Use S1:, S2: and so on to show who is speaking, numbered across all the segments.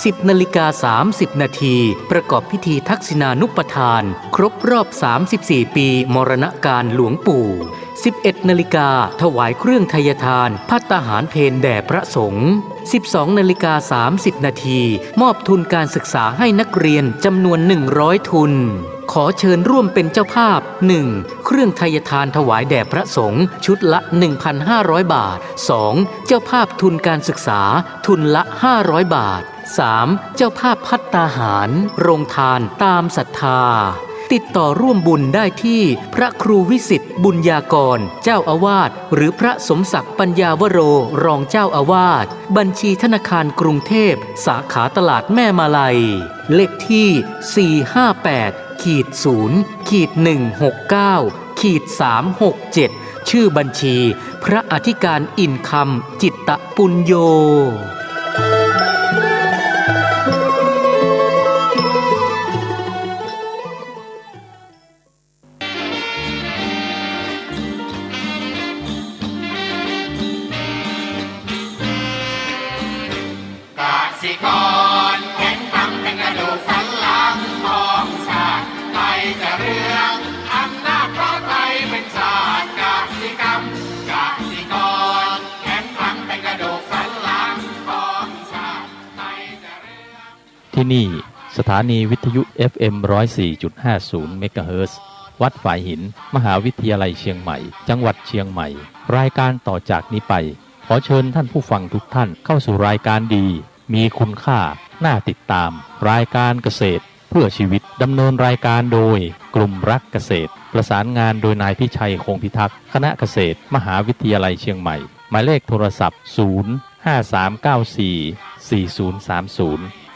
S1: 10:30 นาทีประกอบพิธีทักษิณานุปทานครบรอบ34ปีมรณกาลหลวงปู่11 นาฬิกาถวายเครื่องไทยทานภัตตาหารเพลแด่พระสงฆ์12:30 นาทีมอบทุนการศึกษาให้นักเรียนจำนวน100ทุนขอเชิญร่วมเป็นเจ้าภาพ 1. เครื่องไทยทานถวายแด่พระสงฆ์ชุดละ 1,500 บาท 2. เจ้าภาพทุนการศึกษาทุนละ500 บาท 3. เจ้าภาพภัตตาหารโรงทานตามศรัทธาติดต่อร่วมบุญได้ที่พระครูวิสิทธิ์บุญญากรเจ้าอาวาสหรือพระสมศักดิ์ปัญญาวโรรองเจ้าอาวาสบัญชีธนาคารกรุงเทพสาขาตลาดแม่มาลัยเลขที่ 458-0-169-367 ชื่อบัญชีพระอธิการอินคำจิตตปุญโญ
S2: ที่นี่สถานีวิทยุ FM 104.50 เมกะเฮิรตซ์วัดฝายหินมหาวิทยาลัยเชียงใหม่จังหวัดเชียงใหม่รายการต่อจากนี้ไปขอเชิญท่านผู้ฟังทุกท่านเข้าสู่รายการดีมีคุณค่าน่าติดตามรายการเกษตรเพื่อชีวิตดำเนินรายการโดยกลุ่มรักเกษตรประสานงานโดยนายพิชัยคงพิทักษ์คณะเกษตรมหาวิทยาลัยเชียงใหม่หมายเลขโทรศัพท์053944030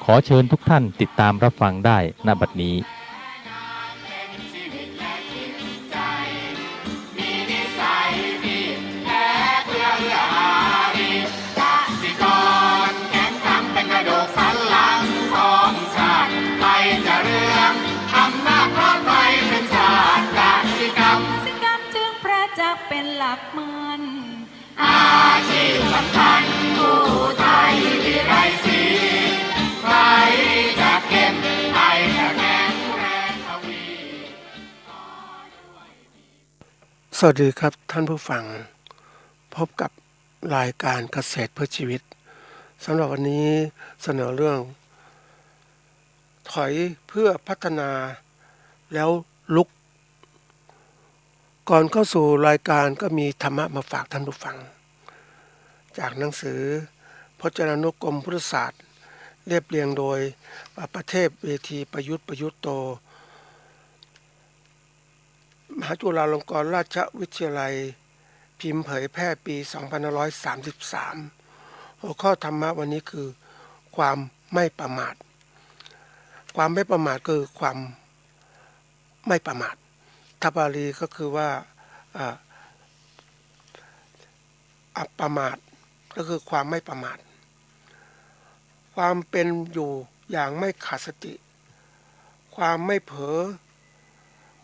S2: ขอเชิญทุกท่านติดตามรับฟังได้ณบัดนี้
S3: เป็นหลักมันอาชีพสำคัญผู้ไทยที่ไร้สีใครจะเก็บไทยจะแข็งแรงทวี
S4: สวัสดีครับท่านผู้ฟังพบกับรายการเกษตรเพื่อชีวิตสำหรับวันนี้เสนอเรื่องถอยเพื่อพัฒนาแล้วลุกก่อนเข้าสู่รายการก็มีธรรมะมาฝากท่านผู้ฟังจากหนังสือพจนานุกรมพุทธศาสตร์เรียบเรียงโดยประเทศเวทีประยุทธ์โตมหาจุฬาลงกรณราชวิทยาลัยพิมพ์เผยแพร่ปี2533หัวข้อธรรมะวันนี้คือความไม่ประมาทความไม่ประมาทคือความไม่ประมาทถ้าบาลีก็คือว่าอัปประมาทก็คือความไม่ประมาทความเป็นอยู่อย่างไม่ขาดสติความไม่เผลอ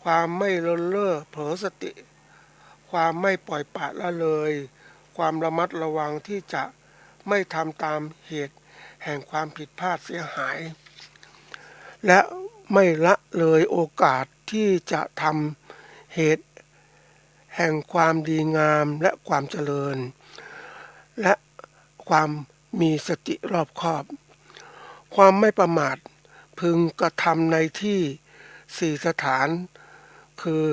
S4: ความไม่เลินเล่อเผลอสติความไม่ปล่อยปละละเลยความระมัดระวังที่จะไม่ทำตามเหตุแห่งความผิดพลาดเสียหายและไม่ละเลยโอกาสที่จะทำเหตุแห่งความดีงามและความเจริญและความมีสติรอบคอบความไม่ประมาทพึงกระทำในที่4สถานคือ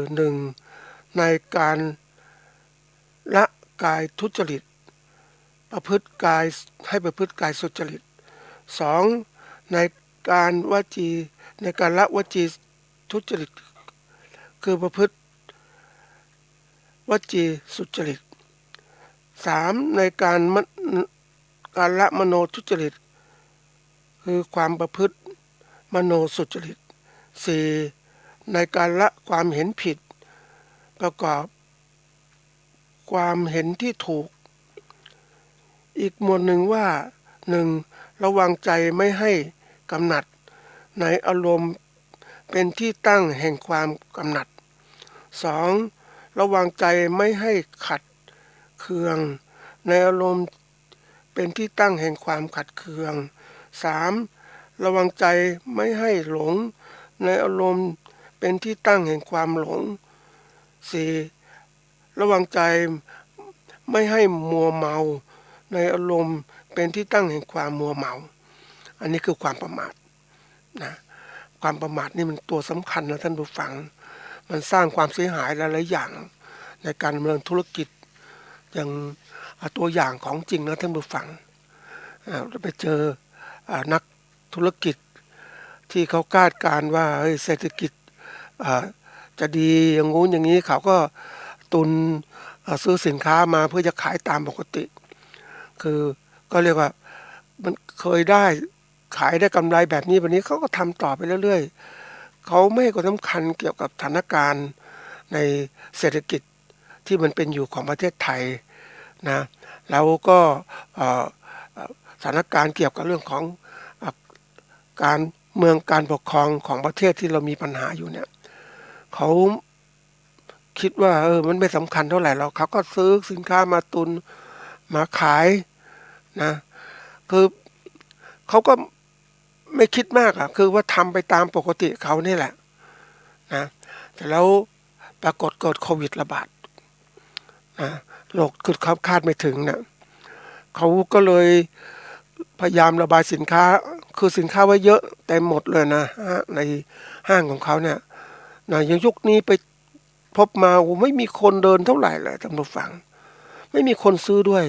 S4: 1. ในการละกายทุจริตประพฤติกายให้ประพฤติกายสุจริต 2. ในการละวจีทุจริตคือประพฤติวจีสุจริต 3. ในการละมโนทุจริตคือความประพฤติมโนสุจริต 4. ในการละความเห็นผิดประกอบความเห็นที่ถูกอีกหมวดหนึ่งว่า 1. ระวังใจไม่ให้กำหนัดในอารมณ์เป็นที่ตั้งแห่งความกำหนัด 2. ระวังใจไม่ให้ขัดเคืองในอารมณ์เป็นที่ตั้งแห่งความขัดเคือง 3. ระวังใจไม่ให้หลงในอารมณ์เป็นที่ตั้งแห่งความหลง 4. ระวังใจไม่ให้มัวเมาในอารมณ์เป็นที่ตั้งแห่งความมัวเมาอันนี้คือความประมาทนะความประมาทนี่มันตัวสำคัญนะท่านผู้ฟังมันสร้างความเสียหายหลายๆอย่างในการดำเนินธุรกิจอย่างตัวอย่างของจริงนะท่านผู้ฟังเราไปเจอนักธุรกิจที่เขาคาดการณ์ว่าเศรษฐกิจจะดีอย่างงู้นอย่างนี้เขาก็ตุนซื้อสินค้ามาเพื่อจะขายตามปกติคือก็เรียกว่ามันเคยได้ขายได้กำไรแบบนี้เขาก็ทำต่อไปเรื่อยๆเขาไม่ให้ความสำคัญเกี่ยวกับสถานการณ์ในเศรษฐกิจที่มันเป็นอยู่ของประเทศไทยนะแล้วก็สถานการณ์เกี่ยวกับเรื่องของการเมืองการปกครองของประเทศที่เรามีปัญหาอยู่เนี่ยเขาคิดว่ามันไม่สำคัญเท่าไหร่หรอกเขาก็ซื้อสินค้ามาตุนมาขายนะคือเขาก็ไม่คิดมากคือว่าทำไปตามปกติเขานี่แหละนะแต่แล้วปรากฏเกิดโควิดระบาดนะโรคคือเขาคาดไม่ถึงนะเขาก็เลยพยายามระบายสินค้าคือสินค้าไว้เยอะเต็มหมดเลยนะในห้างของเขาเนี่ยนะอย่างยุคนี้ไปพบมาไม่มีคนเดินเท่าไหร่เลยท่านผู้ฟังไม่มีคนซื้อด้วย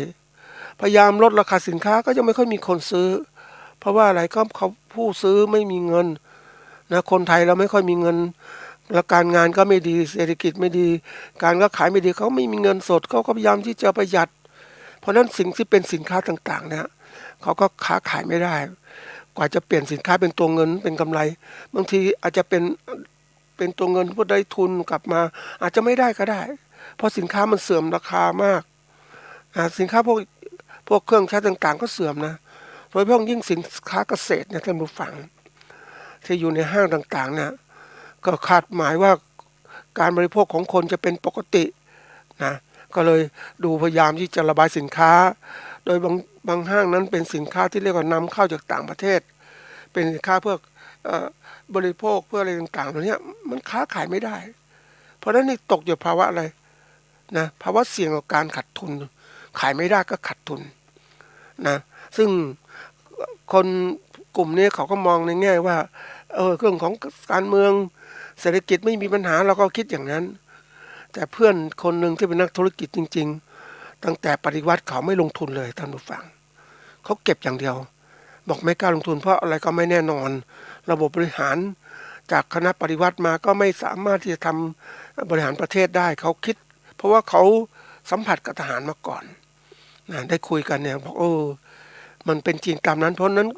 S4: พยายามลดราคาสินค้าก็ยังไม่ค่อยมีคนซื้อเพราะว่าอะไรก็เขาผู้ซื้อไม่มีเงินนะคนไทยเราไม่ค่อยมีเงินและการงานก็ไม่ดีเศรษฐกิจไม่ดีการก็ขายไม่ดีเขาไม่มีเงินสดเขาก็พยายามที่จะประหยัดเพราะนั้นสิ่งที่เป็นสินค้าต่างๆเนี่ยเขาก็ค้าขายไม่ได้กว่าจะเปลี่ยนสินค้าเป็นตัวเงินเป็นกำไรบางทีอาจจะเป็นตัวเงินผู้ได้ทุนกลับมาอาจจะไม่ได้ก็ได้เพราะสินค้ามันเสื่อมราคามากสินค้าพวกเครื่องใช้ต่างๆก็เสื่อมนะโดยเฉพาะยิ่งสินค้าเกษตรเนี่ยท่านผู้ฟังที่อยู่ในห้างต่างๆเนี่ยก็คาดหมายว่าการบริโภคของคนจะเป็นปกตินะก็เลยดูพยายามที่จะระบายสินค้าโดยบางห้างนั้นเป็นสินค้าที่เรียกว่านำเข้าจากต่างประเทศเป็นสินค้าเพื่อบริโภคเพื่ออะไรต่างๆเหล่านี้มันค้าขายไม่ได้เพราะฉะนั้นนี่ตกอยู่ภาวะอะไรนะภาวะเสี่ยงกับการขาดทุนขายไม่ได้ก็ขาดทุนนะซึ่งคนกลุ่มนี้เขาก็มองในแง่ว่าเรื่องของการเมืองเศรษฐกิจไม่มีปัญหาเราก็คิดอย่างนั้นแต่เพื่อนคนหนึ่งที่เป็นนักธุรกิจจริงๆตั้งแต่ปฏิวัติเขาไม่ลงทุนเลยท่านผู้ฟังเขาเก็บอย่างเดียวบอกไม่กล้าลงทุนเพราะอะไรก็ไม่แน่นอนระบบบริหารจากคณะปฏิวัติมาก็ไม่สามารถที่จะทำบริหารประเทศได้เขาคิดเพราะว่าเขาสัมผัสกับทหารมาก่อนนะได้คุยกันเนี่ยบอกมันเป็นจริงตามนั้นเพราะนั้น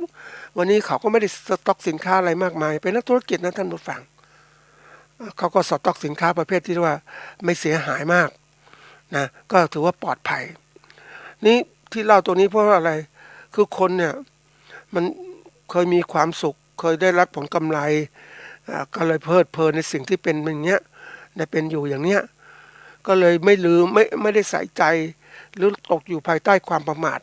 S4: วันนี้เขาก็ไม่ได้สต็อกสินค้าอะไรมากมายเป็นนักธุรกิจนะท่านผู้ฟังเขาก็สต็อกสินค้าประเภทที่ว่าไม่เสียหายมากนะก็ถือว่าปลอดภัยนี่ที่เล่าตัวนี้เพราะว่าอะไรคือคนเนี่ยมันเคยมีความสุขเคยได้รับผลกำไรก็เลยเพลิดเพลินในสิ่งที่เป็นอย่างเงี้ยได้เป็นอยู่อย่างเนี้ยก็เลยไม่ลืมไม่ได้ใส่ใจหรือตกอยู่ภายใต้ความประมาท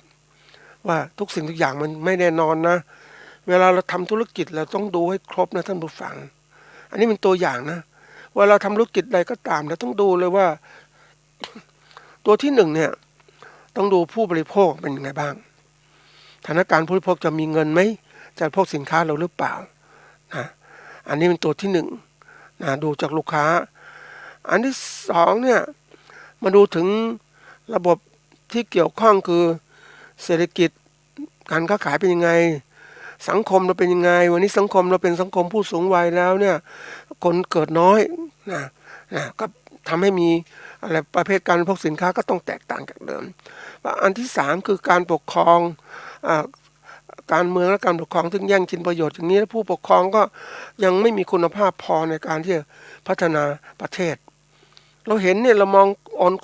S4: ว่าทุกสิ่งทุกอย่างมันไม่แน่นอนนะเวลาเราทำธุรกิจเราต้องดูให้ครบนะท่านผู้ฟังอันนี้เป็นตัวอย่างนะว่าเราทำธุรกิจใดก็ตามเราต้องดูเลยว่าตัวที่หนึ่งเนี่ยต้องดูผู้บริโภคเป็นยังไงบ้างสถานการณ์ผู้บริโภคจะมีเงินไหมจะบริโภคสินค้าเราหรือเปล่านะอันนี้เป็นตัวที่หนึ่งนะดูจากลูกค้าอันที่สองเนี่ยมาดูถึงระบบที่เกี่ยวข้องคือเศรษฐกิจการค้าขายเป็นยังไงสังคมเราเป็นยังไงวันนี้สังคมเราเป็นสังคมผู้สูงวัยแล้วเนี่ยคนเกิดน้อยนะก็ทำให้มีอะไรประเภทการบริโภคสินค้าก็ต้องแตกต่างจากเดิมอันที่สามคือการปกครองการเมืองและการปกครองซึ่งแย่งชิงประโยชน์อย่างนี้ผู้ปกครองก็ยังไม่มีคุณภาพพอในการที่จะพัฒนาประเทศเราเห็นเนี่ยเรามอง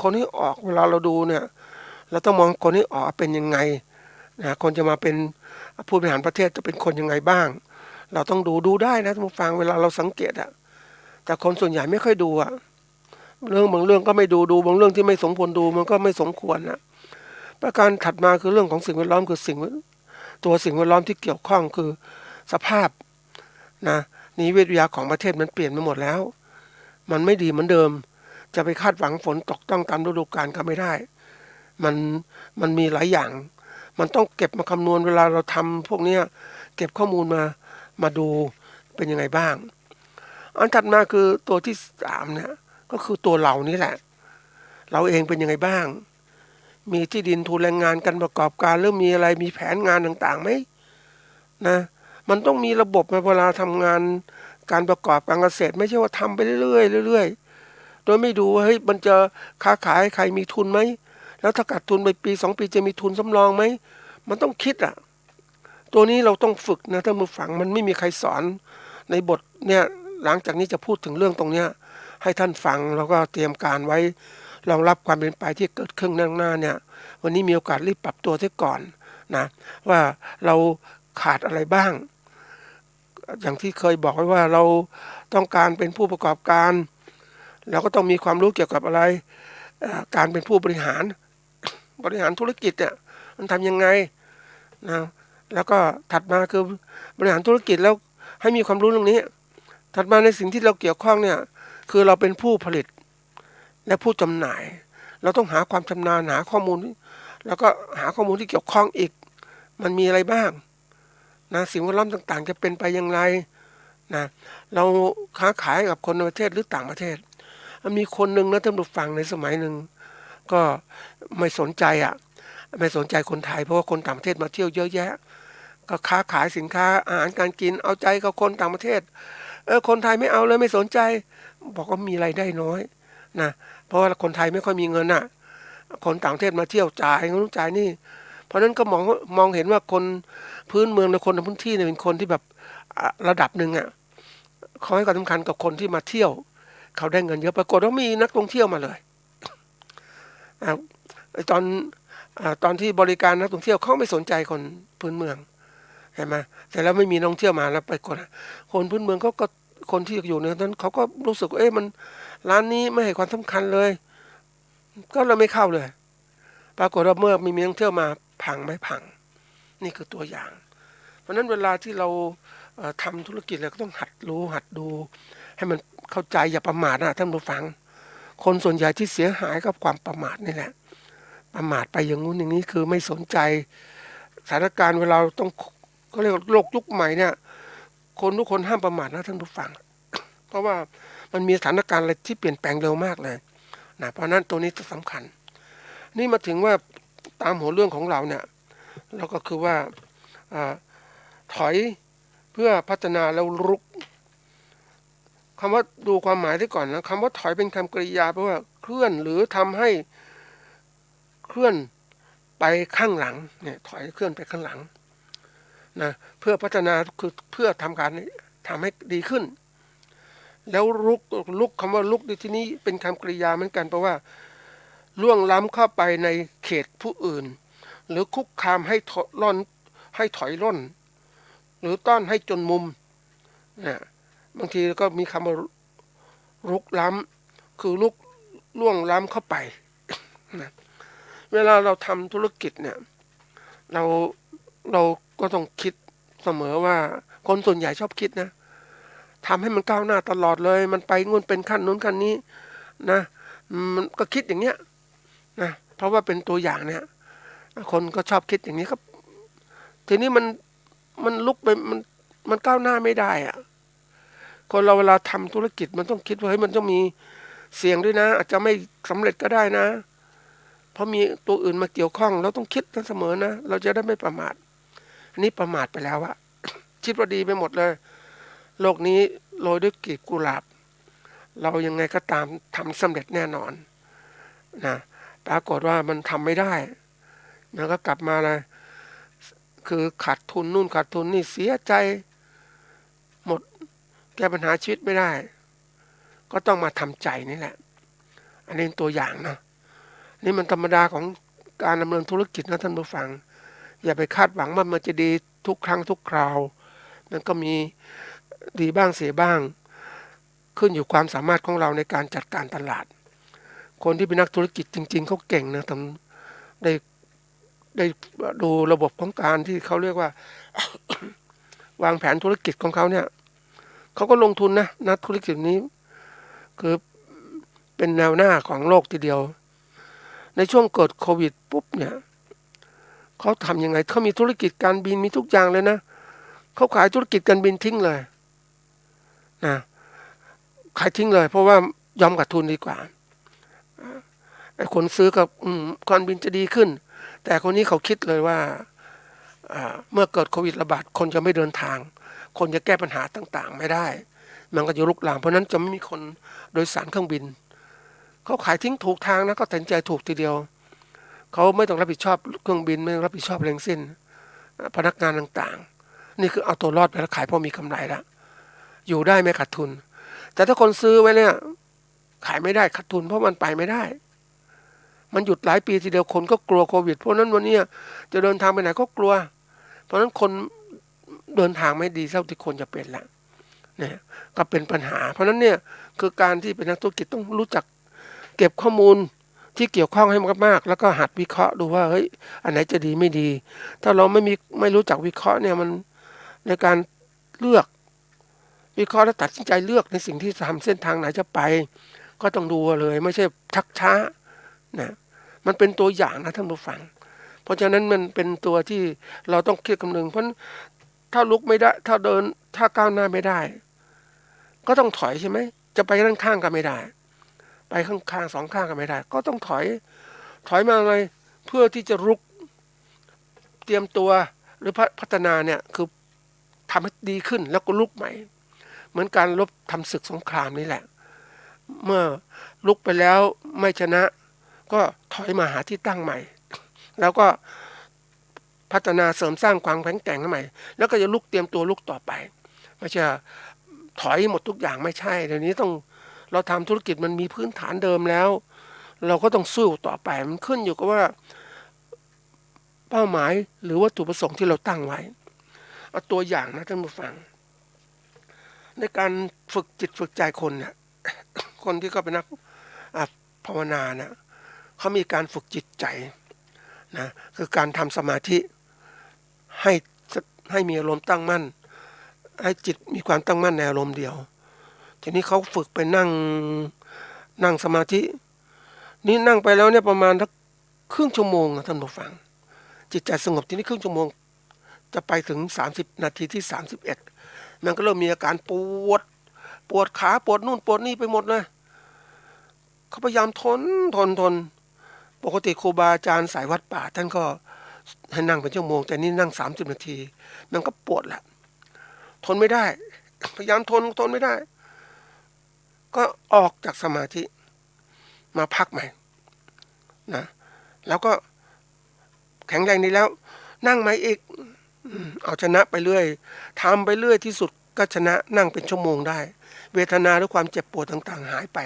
S4: คนให้ออกเวลาเราดูเนี่ยเราต้องมองคนให้ออกเป็นยังไงนะคนจะมาเป็นผู้บริหารประเทศจะเป็นคนยังไงบ้างเราต้องดูได้นะท่านผู้ฟังเวลาเราสังเกตแต่คนส่วนใหญ่ไม่ค่อยดูเรื่องบางเรื่องก็ไม่ดูบางเรื่องที่ไม่สมควรดูมันก็ไม่สมควรนะประการถัดมาคือเรื่องของสิ่งแวดล้อมคือสิ่งแวดล้อมที่เกี่ยวข้องคือ สภาพนะนิเวศวิทยาของประเทศมันเปลี่ยนไปหมดแล้วมันไม่ดีเหมือนเดิมจะไปคาดหวังฝนตกต้องตามฤดูกาลก็ไม่ได้มันมีหลายอย่างมันต้องเก็บมาคำนวณเวลาเราทำพวกนี้เก็บข้อมูลมาดูเป็นยังไงบ้างอันถัดมาคือตัวที่3เนี่ยก็คือตัวเรานี่แหละเราเองเป็นยังไงบ้างมีที่ดินทุนแรงงานการประกอบการหรือมีอะไรมีแผนงานต่างๆไหมนะมันต้องมีระบบเวลาทำงานการประกอบการเกษตรไม่ใช่ว่าทำไปเรื่อยๆเรื่อยๆโดยไม่ดูว่าเฮ้ยมันจะค้าขายใครมีทุนไหมแล้วถ้าขาดทุนไปปี2ปีจะมีทุนสำรองไหมมันต้องคิดอ่ะตัวนี้เราต้องฝึกนะท่านผู้ฟังมันไม่มีใครสอนในบทเนี่ยหลังจากนี้จะพูดถึงเรื่องตรงเนี้ยให้ท่านฟังแล้วก็เตรียมการไว้รองรับความเป็นไปที่เกิดขึ้นข้างหน้าเนี่ยวันนี้มีโอกาสรีบปรับตัวเสียก่อนนะว่าเราขาดอะไรบ้างอย่างที่เคยบอกไว้ว่าเราต้องการเป็นผู้ประกอบการเราก็ต้องมีความรู้เกี่ยวกับอะไรการเป็นผู้บริหารธุรกิจเนี่ยมันทำยังไงนะแล้วก็ถัดมาคือบริหารธุรกิจแล้วให้มีความรู้เรื่องนี้ถัดมาในสิ่งที่เราเกี่ยวข้องเนี่ยคือเราเป็นผู้ผลิตและผู้จำหน่ายเราต้องหาความชำนาญหาข้อมูลแล้วก็หาข้อมูลที่เกี่ยวข้องอีกมันมีอะไรบ้างนะสิ่งแวดล้อมต่างๆจะเป็นไปอย่างไรนะเราค้าขายกับคนในประเทศหรือต่างประเทศมีคนหนึ่งนะท่านผู้ฟังในสมัยหนึ่งก็ไม่สนใจไม่สนใจคนไทยเพราะว่าคนต่างประเทศมาเที่ยวเยอะแยะก็ค้าขายสินค้าอาหารการกินเอาใจกับคนต่างประเทศคนไทยไม่เอาเลยไม่สนใจบอกว่ามีรายได้น้อยนะเพราะว่าคนไทยไม่ค่อยมีเงินคนต่างประเทศมาเที่ยวจ่ายเงินจ่ายนี่เพราะนั้นก็มองเห็นว่าคนพื้นเมืองในคนในพื้นที่เนี่ยเป็นคนที่แบบระดับหนึ่งเขาให้ความสำคัญกับคนที่มาเที่ยวเขาได้เงินเยอะปรากฏว่ามีนักท่องเที่ยวมาเลยตอนที่บริการนักท่องเที่ยวเขาไม่สนใจคนพื้นเมืองเห็นไหมแต่แล้วไม่มีนักท่องเที่ยวมาแล้วไปคนพื้นเมืองเขาก็คนที่อยู่ในนั้นเขาก็รู้สึกว่ามันร้านนี้ไม่ให้ความสำคัญเลยก็เราไม่เข้าเลยปรากฏว่าเมื่อมีนักท่องเที่ยวมาพังไม่พังนี่คือตัวอย่างเพราะฉะนั้นเวลาที่เราทำธุรกิจเราก็ต้องหัดรู้หัดดูให้มันเข้าใจอย่าประมาทนะท่านผู้ฟังคนส่วนใหญ่ที่เสียหายกับความประมาทนี่แหละประมาทไปอย่างงู้นอย่างนี้คือไม่สนใจสถานการณ์เวลาต้องเขาเรียกโลกยุคใหม่เนี่ยคนทุกคนห้ามประมาทนะท่านผู้ฟังเพราะว่ามันมีสถานการณ์อะไรที่เปลี่ยนแปลงเร็วมากเลยนะเพราะนั้นตัวนี้จะสำคัญนี่มาถึงว่าตามหัวเรื่องของเราเนี่ยเราก็คือว่าถอยเพื่อพัฒนาแล้วรุกคำว่าดูความหมายที่ก่อนนะคำว่าถอยเป็นคำกริยาแปลว่าเคลื่อนหรือทำให้เคลื่อนไปข้างหลังเนี่ยถอยเคลื่อนไปข้างหลังนะเพื่อพัฒนาคือเพื่อทำให้ดีขึ้นแล้วลุกคำว่าลุกในที่นี้เป็นคำกริยาเหมือนกันเพราะว่าล่วงล้ำเข้าไปในเขตผู้อื่นหรือคุกคามให้ถอยร่นหรือต้อนให้จนมุมนะบางทีก็มีคำว่าลุกล้ำคือล่วงล้ำเข้าไปนะเวลาเราทำธุรกิจเนี่ยเราก็ต้องคิดเสมอว่าคนส่วนใหญ่ชอบคิดนะทำให้มันก้าวหน้าตลอดเลยมันไปงุ่นเป็นขั้นนู้นขั้นนี้นะมันก็คิดอย่างเนี้ยนะเพราะว่าเป็นตัวอย่างเนี่ยคนก็ชอบคิดอย่างนี้ครับทีนี้มันลุกไปมันก้าวหน้าไม่ได้คนเราเวลาทำธุรกิจมันต้องคิดว่าเฮ้ยมันต้องมีเสี่ยงด้วยนะอาจจะไม่สำเร็จก็ได้นะเพราะมีตัวอื่นมาเกี่ยวข้องเราต้องคิดเสมอนะเราจะได้ไม่ประมาทอันนี้ประมาทไปแล้วคิดว่าดีไปหมดเลยโลกนี้โรยด้วยกลีบกุหลาบเรายังไงก็ตามทำสำเร็จแน่นอนนะปรากฏว่ามันทำไม่ได้แล้วก็กลับมาเลยคือขาดทุนนู่นขาดทุนนี่เสียใจหมดแก้ปัญหาชีวิตไม่ได้ก็ต้องมาทำใจนี่แหละอันนี้ตัวอย่างนะนี่มันธรรมดาของการดำเนินธุรกิจนะท่านผู้ฟังอย่าไปคาดหวังว่ามันจะดีทุกครั้งทุกคราวมันก็มีดีบ้างเสียบ้างขึ้นอยู่ความสามารถของเราในการจัดการตลาดคนที่เป็นนักธุรกิจจริงๆเขาเก่งนะทำได้ดูระบบของการที่เขาเรียกว่า วางแผนธุรกิจของเขาเนี่ยเขาก็ลงทุนนะธุรกิจนี้คือเป็นแนวหน้าของโลกทีเดียวในช่วงเกิดโควิดปุ๊บเนี่ยเขาทำยังไงเขามีธุรกิจการบินมีทุกอย่างเลยนะเขาขายธุรกิจการบินทิ้งเลยนะขายทิ้งเลยเพราะว่ายอมขาดทุนดีกว่าไอ้คนซื้อกับการบินจะดีขึ้นแต่คนนี้เขาคิดเลยว่าเมื่อเกิดโควิดระบาดคนจะไม่เดินทางคนจะแก้ปัญหาต่างๆไม่ได้มันก็จะลุกลามเพราะนั้นจะไม่มีคนโดยสารเครื่องบินเขาขายทิ้งถูกทางนะก็ตัดสินใจถูกทีเดียวเขาไม่ต้องรับผิดชอบเครื่องบินไม่ต้องรับผิดชอบแรงสิ้นพนักงานต่างๆนี่คือเอาตัวรอดไปแล้วขายพอมีกำไรแล้วอยู่ได้ไม่ขาดทุนแต่ถ้าคนซื้อไว้เนี่ยขายไม่ได้ขาดทุนเพราะมันไปไม่ได้มันหยุดหลายปีทีเดียวคนก็กลัวโควิดเพราะนั้นวันนี้จะเดินทางไปไหนก็กลัวเพราะนั้นคนเดินทางไม่ดีเท่าที่คนจะเป็นละเนี่ยก็เป็นปัญหาเพราะนั้นเนี่ยคือการที่เป็นนักธุรกิจต้องรู้จักเก็บข้อมูลที่เกี่ยวข้องให้มากๆแล้วก็หัดวิเคราะห์ดูว่าเฮ้ยอันไหนจะดีไม่ดีถ้าเราไม่รู้จักวิเคราะห์เนี่ยมันในการเลือกวิเคราะห์แล้วตัดสินใจเลือกในสิ่งที่ทำเส้นทางไหนจะไปก็ต้องดูเลยไม่ใช่ชักช้านะมันเป็นตัวอย่างนะท่านผู้ฟังเพราะฉะนั้นมันเป็นตัวที่เราต้องคิดคำนึงเพราะถ้าลุกไม่ได้ถ้าเดินถ้าก้าวหน้าไม่ได้ก็ต้องถอยใช่ไหมจะไปด้านข้างก็ไม่ได้ไปข้างๆสองข้างก็ไม่ได้ก็ต้องถอยมาอะไรเพื่อที่จะลุกเตรียมตัวหรือพัฒนาเนี่ยคือทำให้ดีขึ้นแล้วก็ลุกใหม่เหมือนการรบทำศึกสงครามนี่แหละเมื่อลุกไปแล้วไม่ชนะก็ถอยมาหาที่ตั้งใหม่แล้วก็พัฒนาเสริมสร้างความแข็งแกร่งใหม่แล้วก็จะลุกเตรียมตัวลุกต่อไปไม่ใช่ถอยหมดทุกอย่างไม่ใช่เดี๋ยวนี้ต้องเราทำธุรกิจมันมีพื้นฐานเดิมแล้วเราก็ต้องสู้ต่อไปมันขึ้นอยู่กับว่าเป้าหมายหรือวัตถุประสงค์ที่เราตั้งไว้เอาตัวอย่างนะท่านผู้ฟังในการฝึกจิตฝึกใจคนเนี่ยคนที่เขาเป็นนักภาวนานะเขามีการฝึกจิตใจนะคือการทำสมาธิให้มีอารมณ์ตั้งมั่นให้จิตมีความตั้งมั่นในอารมณ์เดียวทีนี้เขาฝึกไปนั่งสมาธินี่นั่งไปแล้วเนี่ยประมาณสักครึ่งชั่วโมงนะท่านผู้ฟังจิตใจสงบทีนี้ครึ่งชั่วโมงจะไปถึง30นาทีที่31มันก็เริ่มมีอาการปวดขาปวดนู่นปวดนี่ไปหมดเลยเขาพยายามทนปกติครูบาอาจารย์สายวัดป่าท่านก็ให้นั่งเป็นชั่วโมงแต่นี่นั่ง30นาทีมันก็ปวดแหละทนไม่ได้พยายามทนไม่ได้ก็ออกจากสมาธิมาพักใหม่นะแล้วก็แข็งแรงดีแล้วนั่งใหม่อีกเอาชนะไปเรื่อยทำไปเรื่อยที่สุดก็ชนะนั่งเป็นชั่วโมงได้เวทนาหรือความเจ็บปวดต่างๆหายไป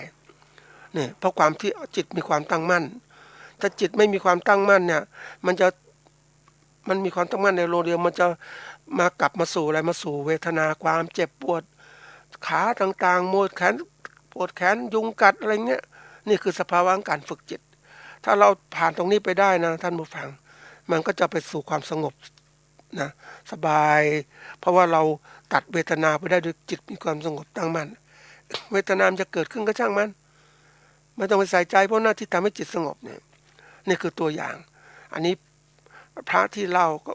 S4: เนี่ยเพราะความที่จิตมีความตั้งมั่นถ้าจิตไม่มีความตั้งมั่นเนี่ยมันมีความตั้งมั่นในโลเดียวมันจะกลับมาสู่อะไรมาสู่เวทนาความเจ็บปวดขาต่างๆปวดแขนยุงกัดอะไรเงี้ยนี่คือสภาวะการฝึกจิตถ้าเราผ่านตรงนี้ไปได้นะท่านผู้ฟังมันก็จะไปสู่ความสงบนะสบายเพราะว่าเราตัดเวทนาไปได้ด้วยจิตมีความสงบตั้งมั่นเวทนามจะเกิดขึ้นก็ช่างมันไม่ต้องไปใส่ใจเพราะหน้าที่ทำให้จิตสงบเนี่ยนี่คือตัวอย่างอันนี้พระที่เล่าก็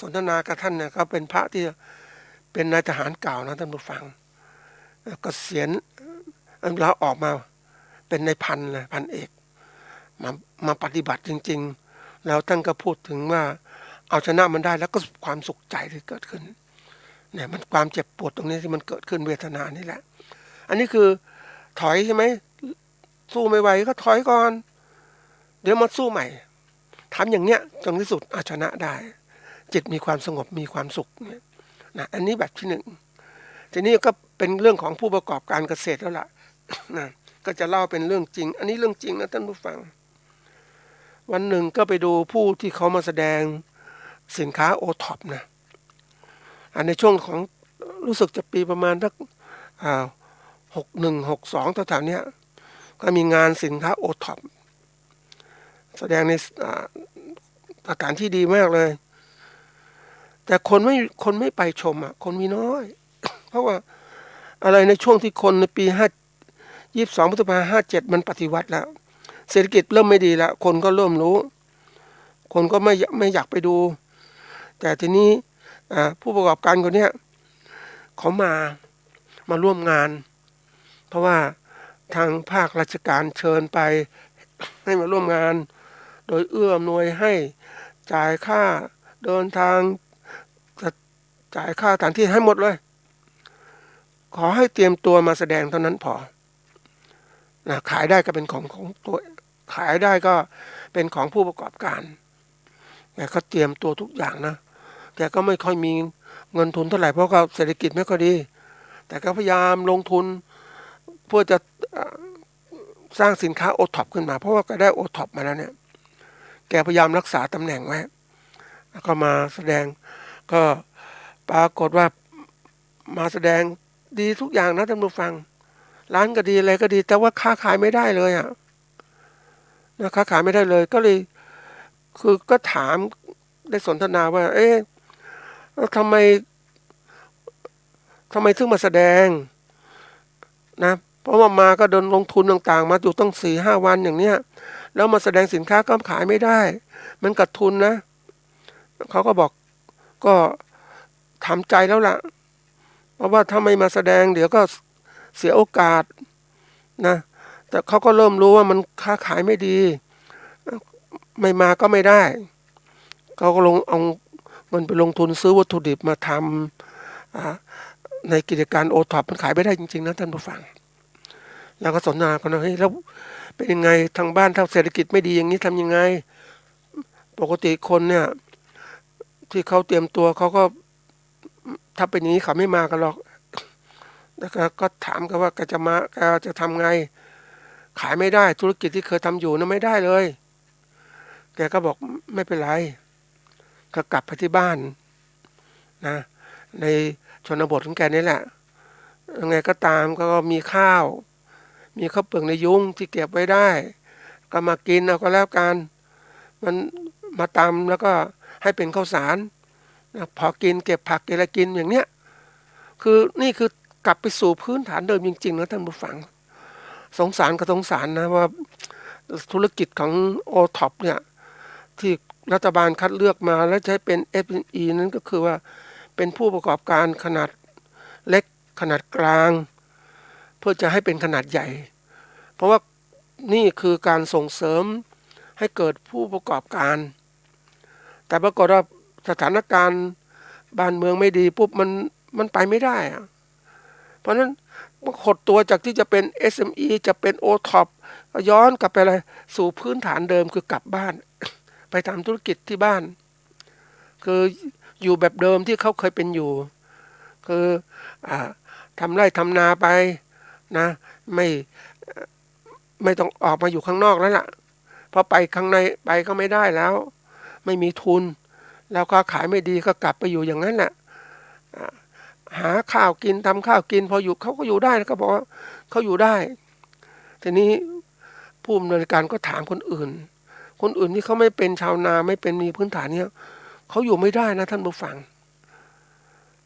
S4: สนทนากับท่านเนี่ยเขาเป็นพระที่เป็นนายทหารเก่านะท่านผู้ฟังเกษียณแล้วออกมาเป็นนายพันเลยพันเอกมาปฏิบัติจริงๆแล้วท่านก็พูดถึงว่าเอาชนะมันได้แล้วก็ความสุขใจที่เกิดขึ้นเนี่ยมันความเจ็บปวดตรงนี้ที่มันเกิดขึ้นเวทนานี่แหละอันนี้คือถอยใช่ไหมสู้ไม่ไหวก็ถอยก่อนเดี๋ยวมาสู้ใหม่ทำอย่างเนี้ยจนที่สุดเอาชนะได้จิตมีความสงบมีความสุขเนี่ยนะอันนี้แบบที่หนึ่งทีนี้ก็เป็นเรื่องของผู้ประกอบการเกษตรแล้วล่ะนะก็จะเล่าเป็นเรื่องจริงอันนี้เรื่องจริงนะท่านผู้ฟังวันหนึ่งก็ไปดูผู้ที่เขามาแสดงสินค้าโอท็อปนะอันในช่วงของรู้สึกจะปีประมาณสัก61 62แถวๆนี้ก็มีงานสินค้าโอท็อปแสดงในสถานที่ดีมากเลยแ แต่คนไม่ไปชมอ่ะคนมีน้อย เพราะว่าอะไรในช่วงที่คนในปี22 พฤษภาคม 57มันปฏิวัติแล้วเศรษฐกิจเริ่มไม่ดีแล้วคนก็เริ่มรู้คนก็ไม่อยากไปดู แต่ทีนี้ผู้ประกอบการคนเนี้ยเขามาร่วมงานเพราะว่าทางภาคราชการเชิญไปให้มาร่วมงานโดยเอื้ออำนวยให้จ่ายค่าเดินทางจ่ายค่าสถานที่ให้หมดเลยขอให้เตรียมตัวมาแสดงเท่านั้นพอนะขายได้ก็เป็นของตัวขายได้ก็เป็นของผู้ประกอบการแต่ก็เตรียมตัวทุกอย่างนะแต่ก็ไม่ค่อยมีเงินทุนเท่าไหร่เพราะก็เศรษฐกิจไม่ค่อยดีแต่ก็พยายามลงทุนเพื่อจะสร้างสินค้าโอท็อปขึ้นมาเพราะว่าก็ได้โอท็อปมาแล้วเนี่ยแกพยายามรักษาตำแหน่งไว้แล้วก็มาแสดงก็ปรากฏว่ามาแสดงดีทุกอย่างนะท่านผู้ฟังร้านก็ดีอะไรก็ดีแต่ว่าค้าขายไม่ได้เลยอ่ะนะค้าขายไม่ได้เลยก็เลยคือก็ถามได้สนทนาว่าทำไมถึงมาแสดงนะเพราะว่ามาก็เดินลงทุนต่างๆมาอยู่ตั้ง 4-5 วันอย่างเนี้ยแล้วมาแสดงสินค้าก็ขายไม่ได้มันขาดทุนนะเขาก็บอกก็ทำใจแล้วล่ะเพราะว่าถ้าไม่มาแสดงเดี๋ยวก็เสียโอกาสนะแต่เขาก็เริ่มรู้ว่ามันค้าขายไม่ดีไม่มาก็ไม่ได้เขาก็เอาเงินไปลงทุนซื้อวัตถุดิบมาทำในกิจการโอท็อปมันขายไม่ได้จริงๆนะท่านผู้ฟังแล้วก็สนทนากันว่าเฮ้ยแล้วเป็นยังไงทางบ้านถ้าเศรษฐกิจไม่ดีอย่างนี้ทำยังไงปกติคนเนี่ยที่เขาเตรียมตัวเขาก็ถ้าเป็นอย่างนี้เขาไม่มากันหรอกแล้วก็ถามกันว่าแกจะทำไงขายไม่ได้ธุรกิจที่เคยทำอยู่นะไม่ได้เลยแกก็บอกไม่เป็นไรก็กลับไปที่บ้านนะในชนบทของแกนี่แหละยังไงก็ตามก็มีข้าวเปลือกในยุ้งที่เก็บไว้ได้ก็มากินเอาก็แล้วกันมันมาตำแล้วก็ให้เป็นข้าวสารนะพอกินเก็บผักอะไรกินอย่างเนี้ยคือนี่คือกลับไปสู่พื้นฐานเดิมจริงๆนะท่านผู้ฟังสงสารนะว่าธุรกิจของโอท็อปเนี่ยที่รัฐบาลคัดเลือกมาแล้วใช้เป็น SME นั้นก็คือว่าเป็นผู้ประกอบการขนาดเล็กขนาดกลางเพื่อจะให้เป็นขนาดใหญ่เพราะว่านี่คือการส่งเสริมให้เกิดผู้ประกอบการแต่ปรากฏว่าสถานการณ์บ้านเมืองไม่ดีปุ๊บมันไปไม่ได้อะเพราะฉะนั้นหดตัวจากที่จะเป็น SME จะเป็น OTOP ย้อนกลับไปเลยสู่พื้นฐานเดิมคือกลับบ้าน ไปทำธุรกิจที่บ้านคืออยู่แบบเดิมที่เขาเคยเป็นอยู่คือทำไร่ทำนาไปนะไม่ต้องออกมาอยู่ข้างนอกแล้วล่ะเพราะไปข้างในไปก็ไม่ได้แล้วไม่มีทุนแล้วก็ขายไม่ดีก็กลับไปอยู่อย่างนั้นแหละหาข้าวกินทำข้าวกินพออยู่เขาก็อยู่ได้ก็บอกว่าเขาอยู่ได้ทีนี้ผู้อำนวยการก็ถามคนอื่นที่เขาไม่เป็นชาวนาไม่เป็นมีพื้นฐานเนี้ยเขาอยู่ไม่ได้นะท่านผู้ฟัง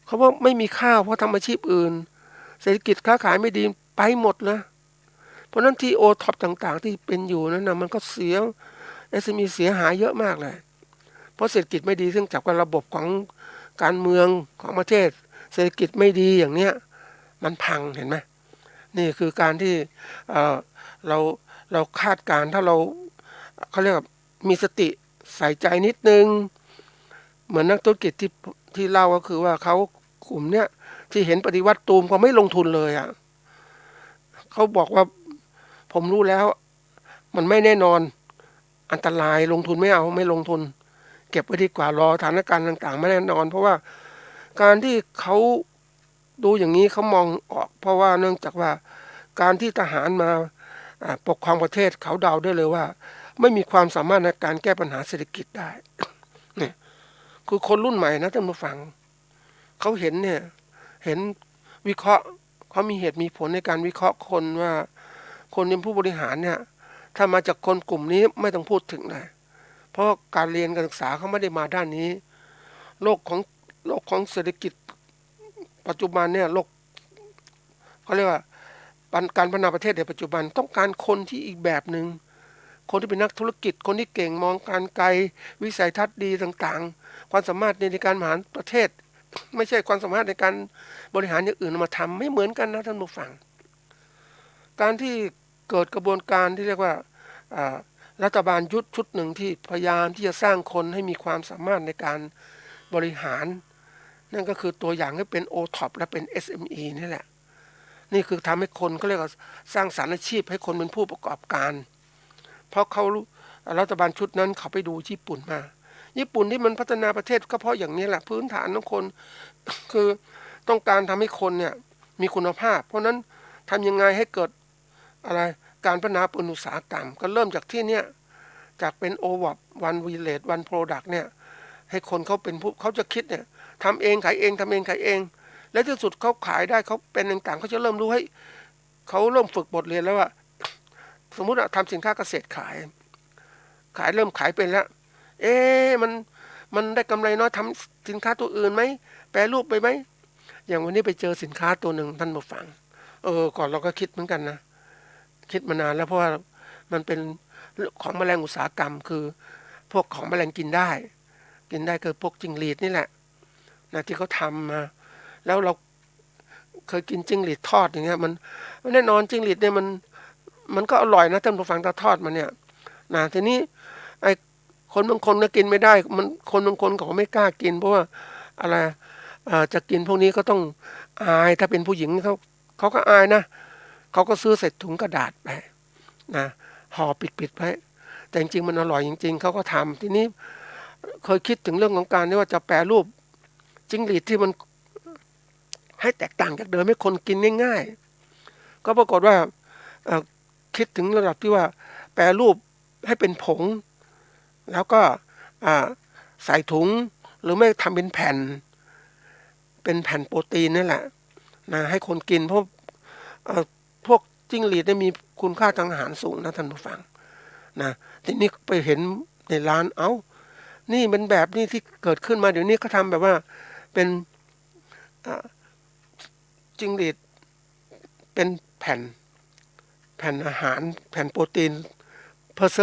S4: เขาว่าไม่มีข้าวเพราะทำอาชีพอื่นเศรษฐกิจค้าขายไม่ดีไปหมดนะเพราะนั้นที่โอท็อปต่างๆที่เป็นอยู่นั้นนะมันก็เสีย SME เสียหายเยอะมากเลยเพราะเศรษฐกิจไม่ดีซึ่งจากระบบของการเมืองของประเทศเศรษฐกิจไม่ดีอย่างเนี้ยมันพังเห็นไหมนี่คือการที่เราคาดการถ้าเขาเรียกว่ามีสติใส่ใจนิดนึงเหมือนนักธุรกิจที่เล่าก็คือว่าเขากลุ่มเนี้ยที่เห็นปฏิวัติตูมเขาไม่ลงทุนเลยอ่ะเขาบอกว่าผมรู้แล้วมันไม่แน่นอนอันตรายลงทุนไม่ลงทุนเก็บไว้ดีกว่ารอสถานการณ์ต่างๆไม่แน่นอนเพราะว่าการที่เขาดูอย่างนี้เขามองออกเพราะว่าเนื่องจากว่าการที่ทหารมาปกครองประเทศเขาเดาได้เลยว่าไม่มีความสามารถในการแก้ปัญหาเศรษฐกิจได้เนี่ยคือคนรุ่นใหม่นะท่านผู้ฟังเขาเห็นวิเคราะห์เขามีเหตุมีผลในการวิเคราะห์คนว่าคนเป็นผู้บริหารเนี่ยถ้ามาจากคนกลุ่มนี้ไม่ต้องพูดถึงเลยเพราะการเรียนการศึกษาเขาไม่ได้มาด้านนี้โลกของ โลกของเศรษฐกิจปัจจุบันเนี่ยโลกเขาเรียกว่าการพัฒนาประเทศในปัจจุบันต้องการคนที่อีกแบบหนึ่งคนที่เป็นนักธุรกิจคนที่เก่งมองการไกลวิสัยทัศน์ดีต่างๆความสามารถในการบริหารประเทศไม่ใช่ความสามารถในการบริหารอย่างอื่นมาทำไม่เหมือนกันนะท่านผู้ฟังการที่เกิดกระบวนการที่เรียกว่ารัฐบาลยุทธชุดหนึ่งที่พยายามที่จะสร้างคนให้มีความสามารถในการบริหารนั่นก็คือตัวอย่างให้เป็น OTOP และเป็น SME นี่แหละนี่คือทำให้คนเขาเรียกว่าสร้างสรรค์อาชีพให้คนเป็นผู้ประกอบการเพราะเขารัฐบาลชุดนั้นเขาไปดูญี่ปุ่นมาญี่ปุ่นที่มันพัฒนาประเทศก็เพราะอย่างนี้แหละพื้นฐานของคนคือต้องการทำให้คนเนี่ยมีคุณภาพเพราะนั้นทำยังไงให้เกิดอะไรการพัฒนาอุตสาหกรรมก็เริ่มจากที่เนี่ยจากเป็น OWAP One Village One Product เนี่ยให้คนเขาเป็นผู้เขาจะคิดเนี่ยทำเองขายเองทำเองขายเองและที่สุดเขาขายได้เขาเป็นต่างๆเขาจะเริ่มรู้ให้เขาเริ่มฝึกบทเรียนแล้วว่าสมมุติทำสินค้าเกษตรขายเริ่มขายเป็นแล้วมันได้กำไรน้อยทำสินค้าตัวอื่นไหมแปรรูปไปไหมอย่างวันนี้ไปเจอสินค้าตัวหนึ่งท่านผู้ฟังก่อนเราก็คิดเหมือนกันนะคิดมานานแล้วเพราะว่ามันเป็นของแมลงอุตสาหกรรมคือพวกของแมลงกินได้คือพวกจิ้งหรีดนี่แหละนะที่เขาทำมาแล้วเราเคยกินจิ้งหรีดทอดอย่างเงี้ยมันแน่นอนจิ้งหรีดเนี่ยมันก็อร่อยนะท่านผู้ฟังถ้าทอดมันเนี่ยนะทีนี้ไอ้คนบางคนก็กินไม่ได้มันคนบางคนเขาไม่กล้ากินเพราะว่าอะไรจะกินพวกนี้ก็ต้องอายถ้าเป็นผู้หญิงเขาก็อายนะเขาก็ซื้อเสร็จถุงกระดาษไปนะห่อปิดไว้แต่จริงๆมันอร่อยจริงๆเขาก็ทำทีนี้เคยคิดถึงเรื่องของการที่ว่าจะแปรรูปจิ้งหรีดที่มันให้แตกต่างจากเดิมให้คนกินง่ายๆก็ปรากฏว่าคิดถึงระดับที่ว่าแปรรูปให้เป็นผงแล้วก็ใส่ถุงหรือไม่ทำเป็นแผ่นโปรตีนนั่นแหละนะให้คนกินเพราะพวกจิ้งหรีดได้มีคุณค่าทางอาหารสูงนะท่านผู้ฟังนะทีนี้ไปเห็นในร้านนี่เป็นแบบนี้ที่เกิดขึ้นมาเดี๋ยวนี้เขาทำแบบว่าเป็นจิ้งหรีดเป็นแผ่นอาหารแผ่นโปรตีนเพื่อเ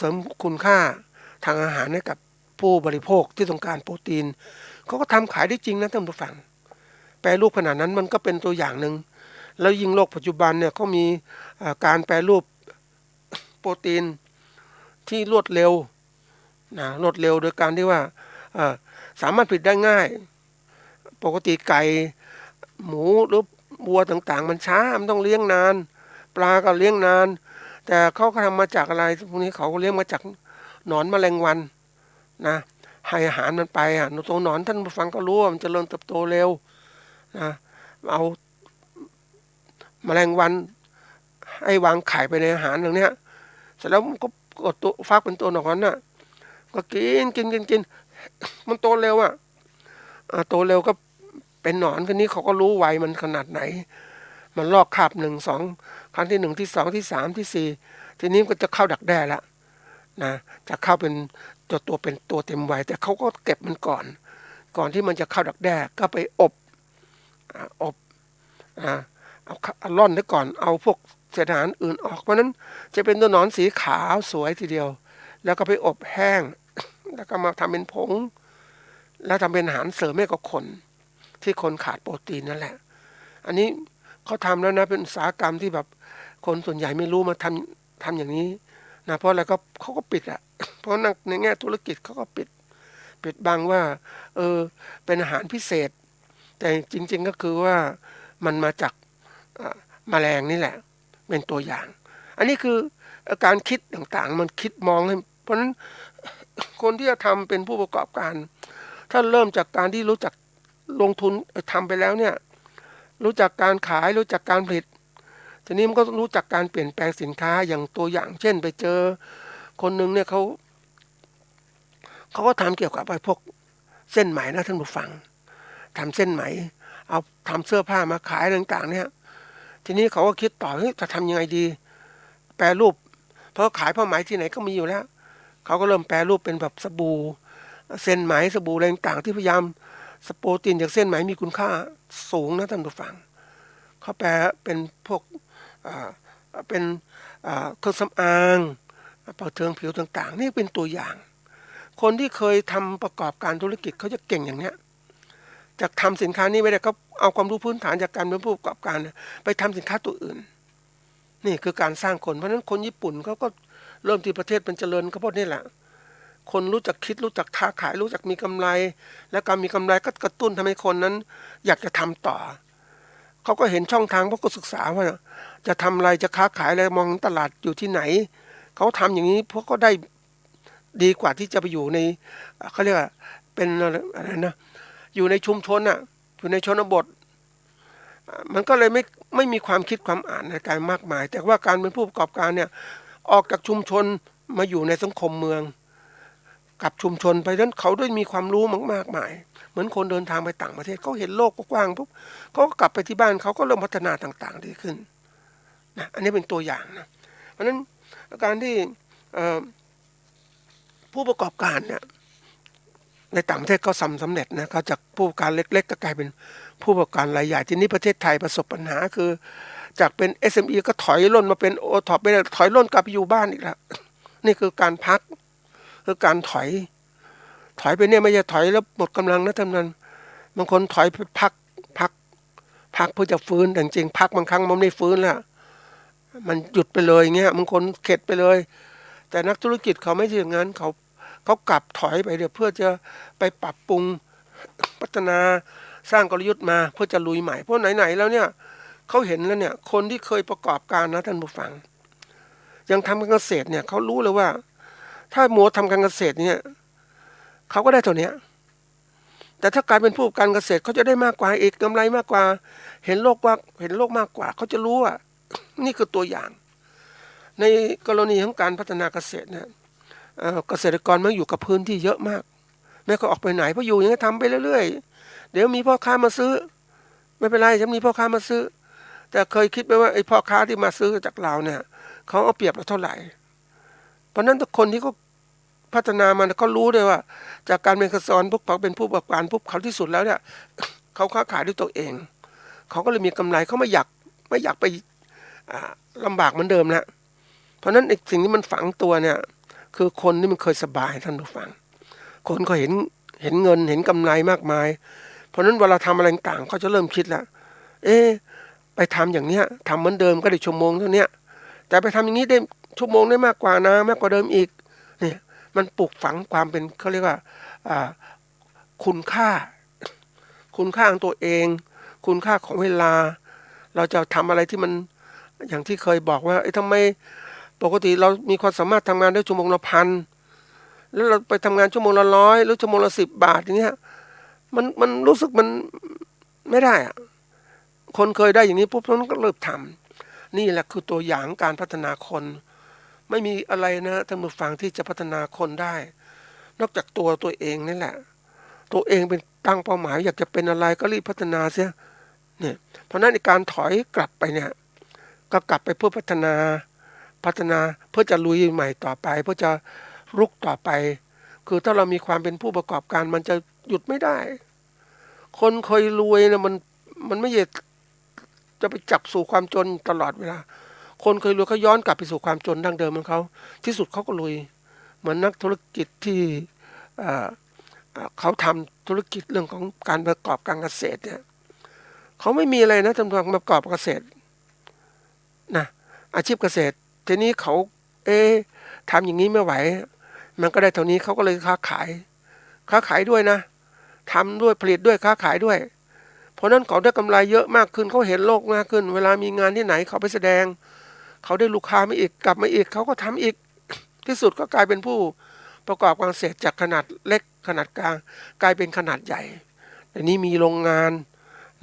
S4: สริมคุณค่าทางอาหารให้กับผู้บริโภคที่ต้องการโปรตีนเขาก็ทำขายได้จริงนะท่านผู้ฟังแปรรูปขนาดนั้นมันก็เป็นตัวอย่างหนึ่งแล้วยิ่งโลกปัจจุบันเนี่ยเขามีการแปรรูปโปรตีนที่รวดเร็วโดยการที่ว่าสามารถผลิตได้ง่ายปกติไก่หมูหรือวัวต่างๆมันช้ามันต้องเลี้ยงนานปลาก็เลี้ยงนานแต่เขาก็ทำมาจากอะไรพวกนี้เขาเลี้ยงมาจากหนอนแมลงวันนะให้อาหารมันไปตัวหนอนท่านผู้ฟังก็รู้ว่ามันจะเจริญเติบโตเร็วนะเอาแมลงวันให้วางไข่ไปในอาหารอย่างเนี้ยเสร็จแล้วมันก็กดตัวฟักเป็นตัวหนอนน่ะก็กินมันโตเร็วโตเร็วก็เป็นหนอนคนนี้เขาก็รู้วัยมันขนาดไหนมันลอกคาบ1-2ครั้งที่1ที่2ที่3ที่4ทีนี้มันก็จะเข้าดักแด้แล้วนะจะเข้าเป็นตัวเต็มวัยแต่เขาก็เก็บมันก่อนที่มันจะเข้าดักแด้ก็ไปอบเอาล่อนไว้ก่อนเอาพวกเศษอาหารอื่นออกเพราะนั้นจะเป็นตัวหนอนสีขาวสวยทีเดียวแล้วก็ไปอบแห้งแล้วก็มาทำเป็นผงแล้วทำเป็นอาหารเสริมให้กับคนที่คนขาดโปรตีนนั่นแหละอันนี้เขาทำแล้วนะเป็นอุตสาหกรรมที่แบบคนส่วนใหญ่ไม่รู้มาทำอย่างนี้นะเพราะอะไรก็เขาก็ปิดเพราะในแง่ธุรกิจเขาก็ปิดบังว่าเป็นอาหารพิเศษแต่จริงๆก็คือว่ามันมาจากแมลงนี่แหละเป็นตัวอย่างอันนี้คือการคิดต่างๆมันคิดมองให้เพราะฉะนั้นคนที่จะทำเป็นผู้ประกอบการถ้าเริ่มจากการที่รู้จักลงทุนทำไปแล้วเนี่ยรู้จักการขายรู้จักการผลิตทีนี้มันก็รู้จักการเปลี่ยนแปลงสินค้าอย่างตัวอย่างเช่นไปเจอคนหนึ่งเนี่ยเขาก็ทำเกี่ยวกับพวกเส้นไหมนะท่านผู้ฟังทำเส้นไหมเอาทำเสื้อผ้ามาขายต่างๆเนี่ยทีนี้เขาก็คิดต่อจะทำยังไงดีแปรรูปเพราะขายผ้าไหมที่ไหนก็มีอยู่แล้วเขาก็เริ่มแปรรูปเป็นแบบสบู่เส้นไหมสบู่อะไรต่างๆที่พยายาม โปรตีนจากเส้นไหมมีคุณค่าสูงนะท่านผู้ฟังเขาแปลเป็นพวกเป็นเครื่องสำอางประเทืองผิวต่างๆนี่เป็นตัวอย่างคนที่เคยทำประกอบการธุรกิจเขาจะเก่งอย่างเนี้ยจากทำสินค้านี้ไม่ได้เขาเอาความรู้พื้นฐานจากการเป็นผู้ประกอบการไปทำสินค้าตัวอื่นนี่คือการสร้างคนเพราะฉะนั้นคนญี่ปุ่นเขาก็เริ่มที่ประเทศเป็นเจริญก็เพราะนี่แหละคนรู้จักคิดรู้จักค้าขายรู้จักมีกำไรและการมีกำไรก็กระตุ้นทำให้คนนั้นอยากจะทำต่อเขาก็เห็นช่องทางเพราะก็ศึกษาว่าจะทำอะไรจะค้าขายอะไรมองตลาดอยู่ที่ไหนเขาทำอย่างนี้พวกก็ได้ดีกว่าที่จะไปอยู่ในเขาเรียกว่าเป็นอะไรนะอยู่ในชุมชนอ่ะอยู่ในชนบทมันก็เลยไม่มีความคิดความอ่านในการมากมายแต่ว่าการเป็นผู้ประกอบการเนี่ยออกจากชุมชนมาอยู่ในสังคมเมืองกับชุมชนไปนั้นเขาได้มีความรู้มากมายเหมือนคนเดินทางไปต่างประเทศเขาเห็นโลกกว้างปุ๊บเขาก็กลับไปที่บ้านเขาก็เริ่มพัฒนาต่างๆดีขึ้นนะอันนี้เป็นตัวอย่างนะเพราะฉะนั้นการที่ผู้ประกอบการเนี่ยในต่างประเทศเขาสำเร็จนะเขาจากผู้ประกอบการเล็กๆก็กลายเป็นผู้ประกอบการรายใหญ่ทีนี้ประเทศไทยประสบปัญหาคือจากเป็น SME ก็ถอยล่นมาเป็นโอท็อปไปถอยล่นกลับไปอยู่บ้านอีกแล้วนี่คือการพักคือการถอยไปเนี่ยไม่ใช่ถอยแล้วหมดกำลังนะท่านนั้นบางคนถอยไปพักเพื่อจะฟื้นแต่จริงพักบางครั้งมันไม่ฟื้นแล้วมันหยุดไปเลยเงี้ยบางคนเข็ดไปเลยแต่นักธุรกิจเขาไม่ใช่อย่างนั้นเขากลับถอยไปเดี๋ยวเพื่อจะไปปรับปรุงพัฒนาสร้างกลยุทธ์มาเพื่อจะลุยใหม่เพราะไหนๆแล้วเนี่ยเขาเห็นแล้วเนี่ยคนที่เคยประกอบการนะท่านผู้ฟังยังทำการเกษตรเนี่ยเขารู้เลยว่าถ้ามัวทำการเกษตรเนี่ยเขาก็ได้เท่านี้แต่ถ้ากลายเป็นผู้ประกอบการเกษตรเขาจะได้มากกว่าอีกกำไรมากกว่าเห็นโลกมากกว่าเขาจะรู้ว่านี่คือตัวอย่างในกรณีของการพัฒนาเกษตรเนี่ยเกษตรกรมันอยู่กับพื้นที่เยอะมากไม่ก็ออกไปไหนเพราะอยู่อย่างนี้ทำไปเรื่อยๆเดี๋ยวมีพ่อค้ามาซื้อไม่เป็นไรจะมีพ่อค้ามาซื้อแต่เคยคิดไหมว่าไอ้พ่อค้าที่มาซื้อจากเราเนี่ยเขาเอาเปรียบเราเท่าไหร่เพราะนั้นทุกคนที่เขาพัฒนามันก็รู้เลยว่าจากการเป็นเกษตรกรพวกเขาเป็นผู้ประกอบการพวกเขาที่สุดแล้วเนี่ยเขาค้าขายด้วยตัวเองเขาก็เลยมีกำไรเขาไม่อยากไปลำบากเหมือนเดิมนะเพราะนั้นไอ้สิ่งที่มันฝังตัวเนี่ยคือคนที่มันเคยสบายท่านผู้ฟังคนก็เห็นเงินเห็นกำไรมากมายเพราะนั้นเวลาทำอะไรต่างเขาจะเริ่มคิดแล้วไปทำอย่างเนี้ยทำเหมือนเดิมก็ได้ชั่วโมงเท่านี้แต่ไปทำอย่างนี้ได้ชั่วโมงได้มากกว่านะมากกว่าเดิมอีกเนี่ยมันปลูกฝังความเป็นเขาเรียกว่าคุณค่าของตัวเองคุณค่าของเวลาเราจะทำอะไรที่มันอย่างที่เคยบอกว่าทำไมปกติเรามีความสามารถทำงานได้ชั่วโมงละ1,000แล้วเราไปทำงานชั่วโมงละ100หรือชั่วโมงละ10 บาทอย่างเงี้ยมันรู้สึกมันไม่ได้อะคนเคยได้อย่างนี้ปุ๊บนั้นก็เริ่มทำนี่แหละคือตัวอย่างการพัฒนาคนไม่มีอะไรนะท่านผู้ฟังที่จะพัฒนาคนได้นอกจากตัวเองนี่แหละตัวเองเป็นตั้งเป้าหมายอยากจะเป็นอะไรก็รีบพัฒนาเสียเนี่ยเพราะนั้นในการถอยกลับไปเนี่ยก็กลับไปเพื่อพัฒนาเพื่อจะลุยใหม่ต่อไปเพื่อจะรุกต่อไปคือถ้าเรามีความเป็นผู้ประกอบการมันจะหยุดไม่ได้คนเคยรวยนะมันไม่จะไปจับสู่ความจนตลอดเวลาคนเคยรวยเขาย้อนกลับไปสู่ความจนดั้งเดิมของเขาที่สุดเขาก็รวยเหมือนนักธุรกิจที่เขาทำธุรกิจเรื่องของการประกอบการเกษตรเนี่ยเขาไม่มีอะไรนะทำการประกอบเกษตรนะอาชีพเกษตรทีนี้เขาทำอย่างนี้ไม่ไหวมันก็ได้เท่านี้เขาก็เลยค้าขายด้วยนะทำด้วยผลิตด้วยค้าขายด้วยเพราะนั้นเขาได้กำไรเยอะมากขึ้นเขาเห็นโลกมากขึ้นเวลามีงานที่ไหนเขาไปแสดงเขาได้ลูกค้ามาอีกกลับมาอีกเขาก็ทำอีกที่สุดก็กลายเป็นผู้ประกอบการเกษตรจากขนาดเล็กขนาดกลางกลายเป็นขนาดใหญ่อันนี้มีโรงงาน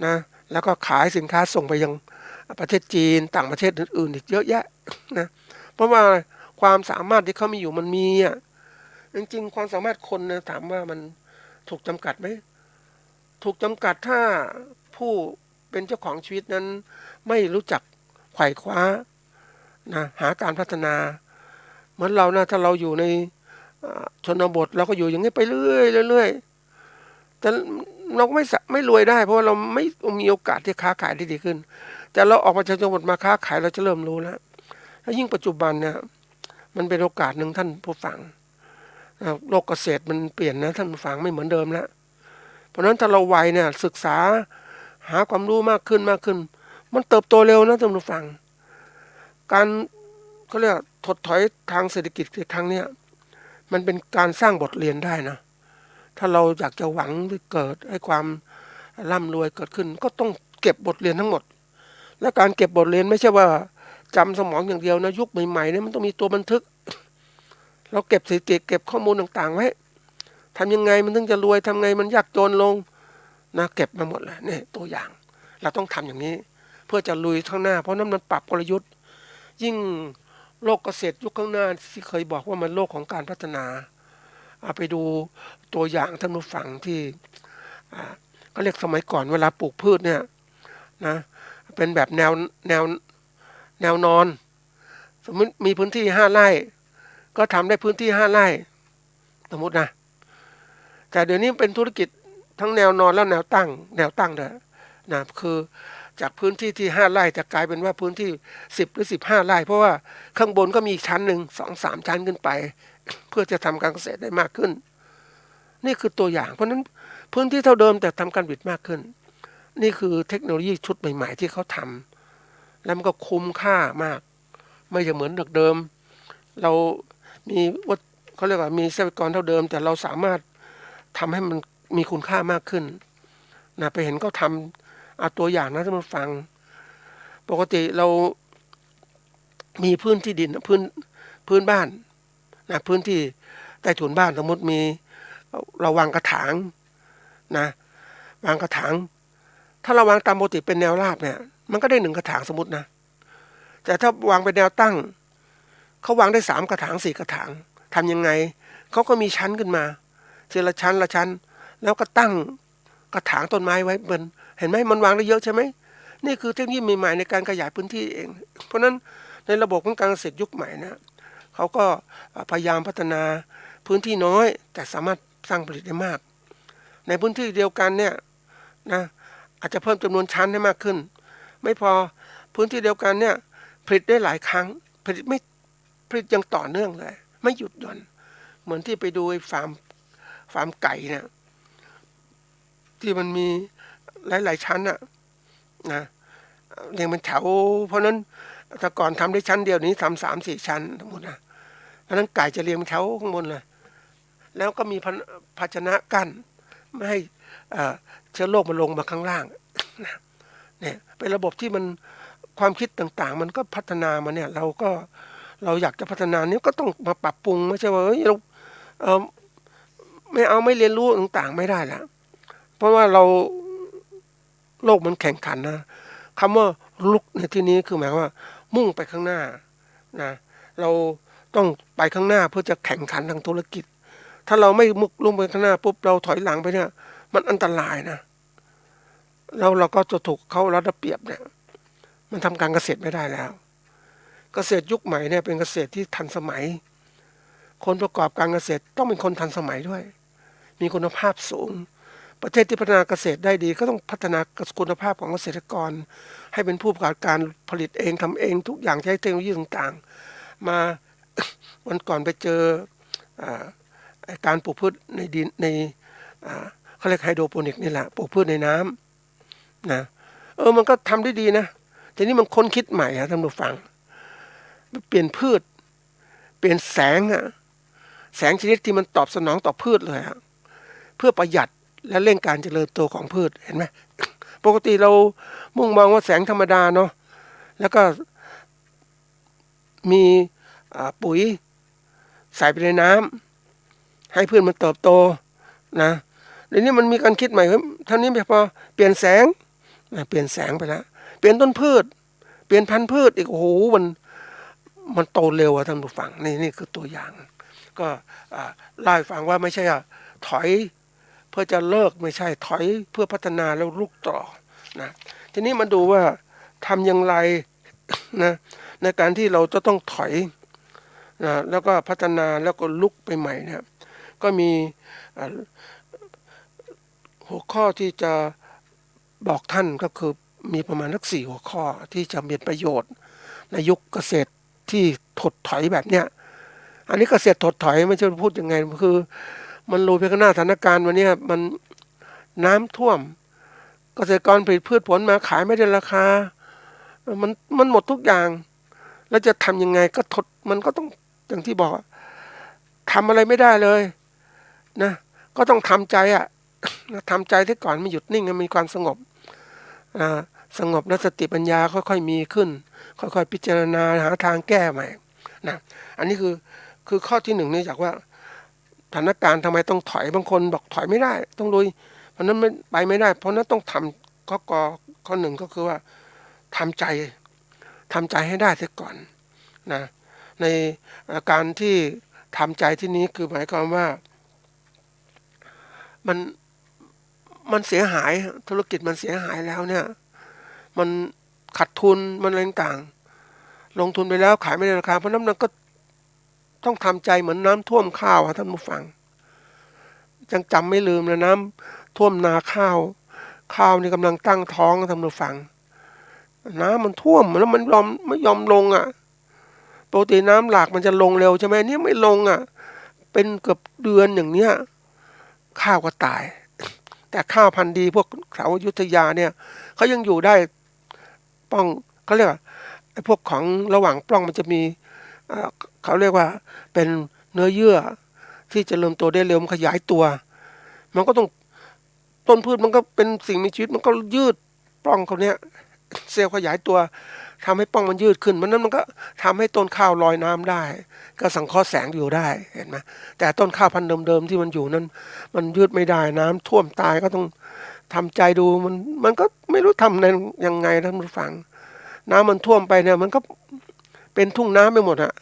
S4: นะแล้วก็ขายสินค้าส่งไปยังประเทศจีนต่างประเทศอื่นๆอีกเยอะแยะนะเพราะว่าความสามารถที่เขามีอยู่มันมีจริงๆความสามารถคนนะถามว่ามันถูกจำกัดไหมถูกจำกัดถ้าผู้เป็นเจ้าของชีวิตนั้นไม่รู้จักไขว่คว้านะหาการพัฒนาเหมือนเรานะถ้าเราอยู่ในชนบทเราก็อยู่อย่างนี้ไปเรื่อยแต่ เราไม่รวยได้เพราะว่าเราไม่มีโอกาสที่ค้าขายได้ดีขึ้นแต่เราออกมาจากจังหวัดมาค้าขายเราจะเริ่มรู้แล้วยิ่งปัจจุบันเนี่ยมันเป็นโอกาสหนึ่งท่านผู้ฟังโลกเกษตรมันเปลี่ยนนะท่านผู้ฟังไม่เหมือนเดิมแล้วเพราะฉะนั้นถ้าเราไวเนี่ยศึกษาหาความรู้มากขึ้นมันเติบโตเร็วนะท่านผู้ฟังการเขาเรียกถดถอยทางเศรษฐกิจครั้งเนี้ยมันเป็นการสร้างบทเรียนได้นะถ้าเราอยากจะหวังให้เกิดให้ความร่ำรวยเกิดขึ้นก็ต้องเก็บบทเรียนทั้งหมดและการเก็บบทเรียนไม่ใช่ว่าจำสมองอย่างเดียวนะยุคใหม่ๆเนี่ยมันต้องมีตัวบันทึกเราเก็บสถิติเก็บข้อมูลต่างๆไว้ทำยังไงมันถึงจะรวยทำไงมันยากจนลงนะเก็บมาหมดเลยนี่ตัวอย่างเราต้องทำอย่างนี้เพื่อจะลุยข้างหน้าเพราะนั้นมันปรับกลยุทธ์ยิ่งโลกเกษตรยุคข้างหน้าที่เคยบอกว่ามันโลกของการพัฒนาเอาไปดูตัวอย่างท่านผู้ฟังที่ก็เรียกสมัยก่อนเวลาปลูกพืชเนี่ยนะเป็นแบบแนวนอนสมมติมีพื้นที่5 ไร่ก็ทำได้พื้นที่5 ไร่สมมตินะแต่เดี๋ยวนี้เป็นธุรกิจทั้งแนวนอนและแนวตั้งเลยนะคือจากพื้นที่ที่5 ไร่จะกลายเป็นว่าพื้นที่10 หรือ 15 ไร่เพราะว่าข้างบนก็มีอีกชั้นหนึ่ง2-3 ชั้นขึ้นไปเพื่อจะทำการเกษตรได้มากขึ้นนี่คือตัวอย่างเพราะนั้นพื้นที่เท่าเดิมแต่ทำการผลิตมากขึ้นนี่คือเทคโนโลยีชุดใหม่ๆที่เขาทำแล้วมันก็คุ้มค่ามากไม่จะเหมือนเดิมเรามีว่าเขาเรียกว่ามีทรัพยากรเท่าเดิมแต่เราสามารถทำให้มันมีคุณค่ามากขึ้นนะไปเห็นเขาทำเอาตัวอย่างนะท่านผู้ฟังปกติเรามีพื้นที่ดินพื้นบ้านนะพื้นที่ใต้ถุนบ้านสมมติมีเราวางกระถางนะวางกระถางถ้าเราวางตามปกติเป็นแนวราบเนี่ยมันก็ได้1 กระถางสมมตินะแต่ถ้าวางเป็นแนวตั้งเขาวางได้3 กระถาง4 กระถางทำยังไงเขาก็มีชั้นขึ้นมาทีละชั้นละชั้นแล้วก็ตั้งกระถางต้นไม้ไว้บนเห็นไหมมันวางได้เยอะใช่ไหมนี่คือเทคโนโลยีใหม่ๆในการขยายพื้นที่เองเพราะนั้นในระบบของการเกษตรยุคใหม่นะเขาก็พยายามพัฒนาพื้นที่น้อยแต่สามารถสร้างผลิตได้มากในพื้นที่เดียวกันเนี่ยนะอาจจะเพิ่มจำนวนชั้นให้มากขึ้นไม่พอพื้นที่เดียวกันเนี่ยผลิตได้หลายครั้งผลิตยังต่อเนื่องเลยไม่หยุดหย่อนเหมือนที่ไปดูฟาร์มไก่เนี่ยที่มันมีหลายชั้นนะเรียงเป็นแถวเพราะนั้นแต่ก่อนทำได้ชั้นเดียวนี้ทำ3-4 ชั้นทั้งหมดนะเพราะนั้นไก่จะเรียงเป็นแถวข้างบนเลยแล้วก็มีภาชนะกั้นไม่ให้เชื้อโรคมันลงมาข้างล่างเนี่ยเป็นระบบที่มันความคิดต่างๆมันก็พัฒนามาเนี่ยเราอยากจะพัฒนานี้ก็ต้องมาปรับปรุงไม่ใช่ว่าเราไม่เรียนรู้ต่างๆไม่ได้แล้วเพราะว่าโลกมันแข่งขันนะคำว่าลุกในที่นี้คือหมายว่ามุ่งไปข้างหน้านะเราต้องไปข้างหน้าเพื่อจะแข่งขันทางธุรกิจถ้าเราไม่มุ่งไปข้างหน้าปุ๊บเราถอยหลังไปเนี่ยมันอันตรายนะแล้วเราก็จะถูกเขารัดเปรียบเนี่ยมันทำการเกษตรไม่ได้แล้วเกษตรยุคใหม่เนี่ยเป็นเกษตรที่ทันสมัยคนประกอบการเกษตรต้องเป็นคนทันสมัยด้วยมีคุณภาพสูงประเทศที่พัฒนาเกษตรได้ดีก็ต้องพัฒนาคุณภาพของเกษตรกรให้เป็นผู้ประกอบการผลิตเองทำเองทุกอย่างใช้เทคโนโลยีต่างๆมาวันก่อนไปเจอการปลูกพืชในดินในเขาเรียกไฮโดรโปนิกนี่แหละปลูกพืชในน้ำนะมันก็ทำได้ดีนะทีนี้มันค้นคิดใหม่ท่านผู้ฟังเปลี่ยนพืชเปลี่ยนแสงชนิดที่มันตอบสนองต่อพืชเลยเพื่อประหยัดและเร่งการเจริญโตของพืชเห็นไหมปกติเรามุ่งมองว่าแสงธรรมดาเนาะแล้วก็มีปุ๋ยใส่ไปในน้ำให้พืชมันเติบโตนะเดี๋ยวนี้มันมีการคิดใหม่เท่านี้ไม่พอเปลี่ยนแสงไปแล้วเปลี่ยนต้นพืชเปลี่ยนพันธุ์พืชอีกโอ้โหมันโตเร็วท่านผู้ฟังนี่คือตัวอย่างก็เล่าให้ฟังว่าไม่ใช่ถอยเพื่อจะเลิกไม่ใช่ถอยเพื่อพัฒนาแล้วลุกต่อนะทีนี้มาดูว่าทำอย่างไรนะในการที่เราจะต้องถอยนะแล้วก็พัฒนาแล้วก็ลุกไปใหม่เนี่ยก็มี หัวข้อที่จะบอกท่านก็คือมีประมาณสัก4หัวข้อที่จะมีประโยชน์ในยุคเกษตรที่ถดถอยแบบเนี้ยอันนี้เกษตรถดถอยไม่ใช่พูดยังไงคือมันรู้ไปข้างหน้าสถานการณ์วันนี้มันน้ำท่วมเกษตรกรผลิตพืชผลมาขายไม่ได้ราคามันหมดทุกอย่างแล้วจะทำยังไงก็มันก็ต้องอย่างที่บอกทำอะไรไม่ได้เลยนะก็ต้องทำใจทำใจที่ก่อนมันหยุดนิ่งมีความสงบสงบและสติปัญญาค่อยๆมีขึ้นค่อยๆพิจารณาหาทางแก้ใหม่นะอันนี้คือข้อที่หนึ่งเนื่องจากว่าสถานการณ์ทำไมต้องถอยบางคนบอกถอยไม่ได้ต้องลุยเพราะนั้นไปไม่ได้เพราะนั้นต้องทำข้อหนึ่งก็คือว่าทำใจให้ได้เสียก่อนนะในการที่ทำใจที่นี้คือหมายความว่ามันเสียหายธุรกิจมันเสียหายแล้วเนี่ยมันขาดทุนมันอะไรต่างลงทุนไปแล้วขายไม่ได้ราคาเพราะนั้นมันก็ต้องทำใจเหมือนน้ำท่วมข้าวท่านผู้ฟังยังจำไม่ลืมเลยน้ำท่วมนาข้าวนี่กำลังตั้งท้องท่านผู้ฟังน้ำมันท่วมแล้วมันไม่ยอมลงปกติน้ำหลากมันจะลงเร็วใช่ไหมนี่ไม่ลงเป็นเกือบเดือนอย่างเนี้ยข้าวก็ตายแต่ข้าวพันธุ์ดีพวกแถวอยุธยาเนี่ยเขายังอยู่ได้ป้องเขาเรียกว่าไอ้พวกของระหว่างปล้องมันจะมีเขาเรียกว่าเป็นเนื้อเยื่อที่จะเริ่มโตได้เร็วมันขยายตัวมันก็ต้องต้นพืชมันก็เป็นสิ่งมีชีวิตมันก็ยืดปล้องเขาเนี้ยเซลล์ขยายตัวทำให้ป้องมันยืดขึ้นมันก็ทำให้ต้นข้าวลอยน้ำได้ก็สังเคราะห์แสงอยู่ได้เห็นไหมแต่ต้นข้าวพันธุ์เดิมๆที่มันอยู่นั้นมันยืดไม่ได้น้ำท่วมตายก็ต้องทำใจดูมันก็ไม่รู้ทำในยังไงท่านผู้ฟังน้ำมันท่วมไปเนี่ยมันก็เป็นทุ่งน้ำไปหมดนะ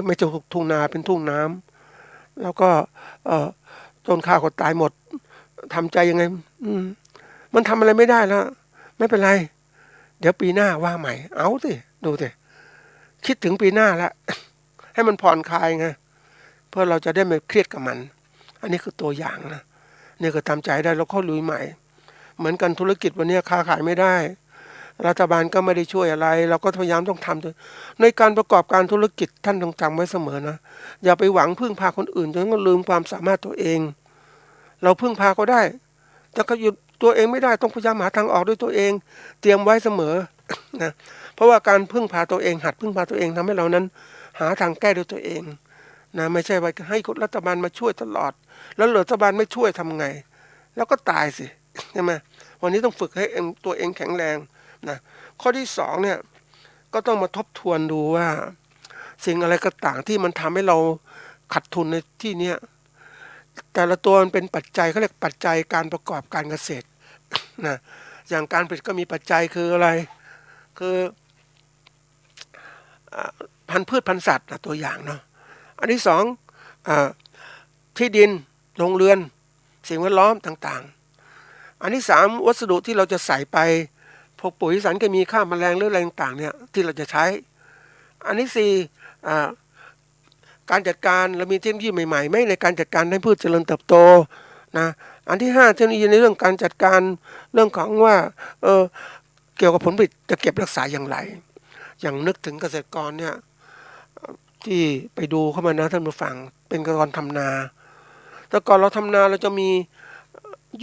S4: ไม่จะทุ่งนาเป็นทุ่งน้ำแล้วก็ต้นข้าวก็ตายหมดทำใจยังไงมันทำอะไรไม่ได้แล้วไม่เป็นไรเดี๋ยวปีหน้าว่าใหม่เอาสิดูสิคิดถึงปีหน้าแล้วให้มันผ่อนคลายไงเพื่อเราจะได้ไม่เครียดกับมันอันนี้คือตัวอย่างนะนี่ก็ทำใจได้แล้วก็ลุยใหม่เหมือนกันธุรกิจวันนี้ค้าขายไม่ได้รัฐบาลก็ไม่ได้ช่วยอะไรเราก็พยายามต้องทำในการประกอบการธุรกิจท่านต้องจำไว้เสมอนะอย่าไปหวังพึ่งพาคนอื่นจนก็ลืมความสามารถตัวเองเราพึ่งพาก็ได้แต่ก็หยุดตัวเองไม่ได้ต้องพยายามหาทางออกด้วยตัวเองเตรียมไว้เสมอนะเพราะว่าการพึ่งพาตัวเองหัดพึ่งพาตัวเองทำให้เรานั้นหาทางแก้ด้วยตัวเองนะไม่ใช่ว่าให้รัฐบาลมาช่วยตลอดแล้วรัฐบาลไม่ช่วยทำไงแล้วก็ตายสิใช่ไหมวันนี้ต้องฝึกให้ตัวเองแข็งแรงนะข้อที่สองเนี่ยก็ต้องมาทบทวนดูว่าสิ่งอะไรก็ต่างที่มันทำให้เราขาดทุนในที่เนี้ยแต่ละตัวมันเป็นปัจจัยเขาเรียกปัจจัยการประกอบการเกษตรนะอย่างการผลิตก็มีปัจจัยคืออะไรคือพันธุ์พืชพันธุ์สัตว์ตัวอย่างเนาะอันที่สองที่ดินโรงเรือนสิ่งแวดล้อมต่างๆอันที่สามวัสดุที่เราจะใส่ไปพวกปุ๋ยสารเคมีฆ่าแมลงหรืออะไรต่างๆเนี่ยที่เราจะใช้อันที่สี่การจัดการเรามีเทคโนโลยีใหม่ๆไหมในการจัดการให้พืชเจริญเติบโตนะอันที่ห้าเทคโนโลยีในเรื่องการจัดการเรื่องของว่าเกี่ยวกับผลผลิตจะเก็บรักษาอย่างไรอย่างนึกถึงเกษตรกรเนี่ยที่ไปดูเข้ามานะท่านผู้ฟังเป็นเกษตรกรทำนาแต่ก่อนเราทำนาเราจะมี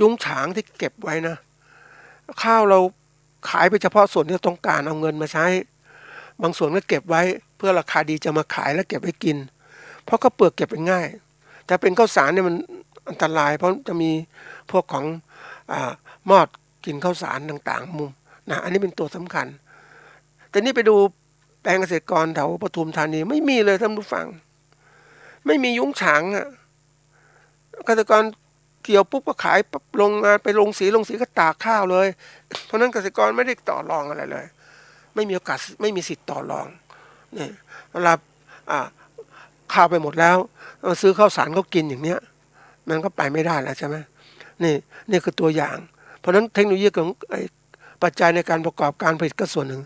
S4: ยุ้งฉางที่เก็บไว้นะข้าวเราขายไปเฉพาะส่วนที่ต้องการเอาเงินมาใช้บางส่วนก็เก็บไว้เพื่อราคาดีจะมาขายแล้วเก็บไว้กินเพราะข้าวเปลือกเก็บเป็นง่ายแต่เป็นข้าวสารเนี่ยมันอันตรายเพราะจะมีพวกของมอดกินข้าวสารต่างๆมุมนะอันนี้เป็นตัวสำคัญแต่นี่ไปดูแปลงเกษตรกรแถวปทุมธานีไม่มีเลยท่านผู้ฟังไม่มียุ้งฉางเกษตรกรเกี่ยวปุ๊บก็ขายลงงานไปลงสีก็ตากข้าวเลยเพราะนั้นเกษตรกรไม่ได้ต่อรองอะไรเลยไม่มีโอกาสไม่มีสิทธิ์ต่อรองนี่เวลาข้าวไปหมดแล้วซื้อข้าวสารเขากินอย่างเนี้ยมันก็ไปไม่ได้แล้วใช่ไหมนี่คือตัวอย่างเพราะนั้นเทคโนโลยีของปัจจัยในการประกอบการผลิตก็ส่วนหนึ่ง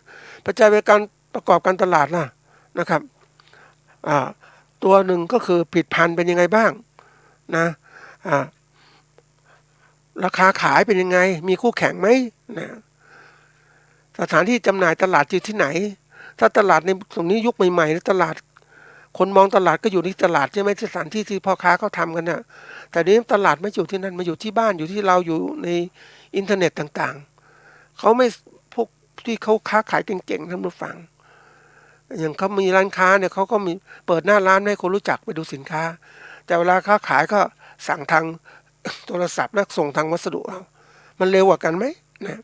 S4: ปัจจัยในการประกอบการตลาดนะครับตัวหนึ่งก็คือผลิตภัณฑ์เป็นยังไงบ้างนะ ราคาขายเป็นยังไงมีคู่แข่งไหมนะสถานที่จำหน่ายตลาดอยู่ที่ไหนถ้าตลาดในตรงนี้ยุคใหม่ๆตลาดคนมองตลาดก็อยู่ที่ตลาดใช่ไหมสถานที่ที่พ่อค้าเขาทำกันนะแต่นี้ตลาดไม่อยู่ที่นั่นมาอยู่ที่บ้านอยู่ที่เราอยู่ในอินเทอร์เน็ตต่างๆเขาไม่พวกที่เขาค้าขายเก่งๆท่านผู้ฟังอย่างเขามีร้านค้าเนี่ยเขาก็มีเปิดหน้าร้านให้คนรู้จักไปดูสินค้าแต่เวลาค้าขายก็สั่งทางโทรศัพท์แล้วส่งทางวัสดุเอามันเร็วกว่ากันไหมนะ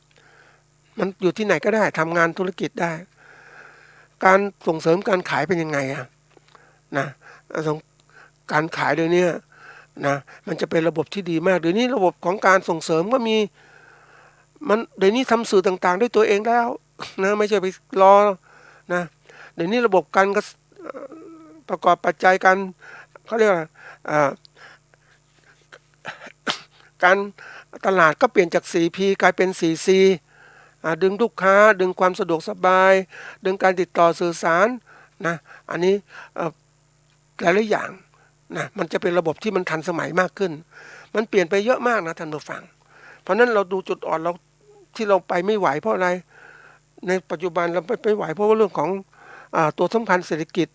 S4: มันอยู่ที่ไหนก็ได้ทำงานธุรกิจได้การส่งเสริมการขายเป็นยังไงอะนะการขายเดี๋ยวนี้นะมันจะเป็นระบบที่ดีมากเดี๋ยวนี้ระบบของการส่งเสริมก็มีมันเดี๋ยวนี้ทำสื่อต่างๆด้วยตัวเองแล้วนะไม่ใช่ไปรอนะเดี๋ยวนี้ระบบการประกอบปัจจัยการเขาเรียกว่าการตลาดก็เปลี่ยนจาก 4P กลายเป็น 4C ดึงลูกค้าดึงความสะดวกสบายดึงการติดต่อสื่อสารนะอันนี้หลายๆอย่างนะมันจะเป็นระบบที่มันทันสมัยมากขึ้นมันเปลี่ยนไปเยอะมากนะท่านผู้ฟังเพราะนั้นเราดูจุดอ่อนเราที่เราไปไม่ไหวเพราะอะไรในปัจจุบันเราไม่ไหวเพราะว่าเรื่องของตัวสำคัญเศรษฐกิจ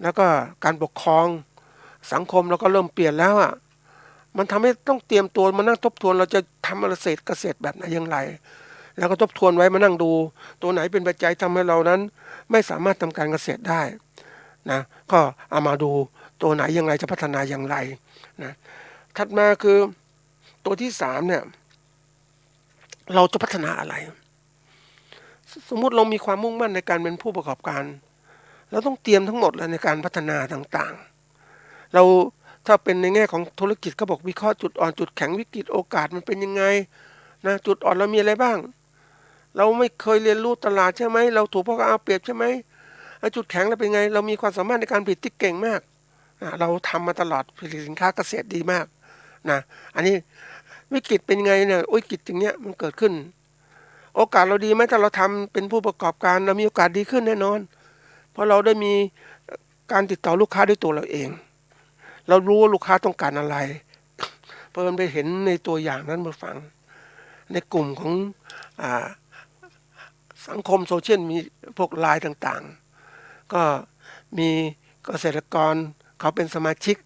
S4: แล้วก็การปกครองสังคมเราก็เริ่มเปลี่ยนแล้วมันทำให้ต้องเตรียมตัวมานั่งทบทวนเราจะทำเกษตรแบบไหนอย่างไรแล้วก็ทบทวนไว้มานั่งดูตัวไหนเป็นปัจจัยทำให้เรานั้นไม่สามารถทำการเกษตรได้นะก็เอามาดูตัวไหนอย่างไรจะพัฒนาอย่างไรนะถัดมาคือตัวที่3เนี่ยเราจะพัฒนาอะไรสมมุติเรามีความมุ่งมั่นในการเป็นผู้ประกอบการเราต้องเตรียมทั้งหมดเลยในการพัฒนาต่างๆเราถ้าเป็นในแง่ของธุรกิจก็บอกวิเคราะห์จุดอ่อนจุดแข็งวิกฤตโอกาสมันเป็นยังไงนะจุดอ่อนเรามีอะไรบ้างเราไม่เคยเรียนรู้ตลาดใช่ไหมเราถูกพ่อค้าเอาเปรียบใช่ไหมจุดแข็งเราเป็นไงเรามีความสามารถในการผลิตที่เก่งมากเราทำมาตลอดผลิตสินค้าเกษตรดีมากนะอันนี้วิกฤตเป็นไงเนี่ยวิกฤตอย่างเนี้ยมันเกิดขึ้นโอกาสเราดีไหมถ้าเราทำเป็นผู้ประกอบการเรามีโอกาสดีขึ้นแน่นอนเพราะเราได้มีการติดต่อลูกค้าด้วยตัวเราเองเรารู้ว่าลูกค้าต้องการอะไรเพิ่มไปเห็นในตัวอย่างนั้นมาฟังในกลุ่มของสังคมโซเชียลมีพวกไลน์ต่างๆก็มีเกษตรกรเขาเป็นสมาชิก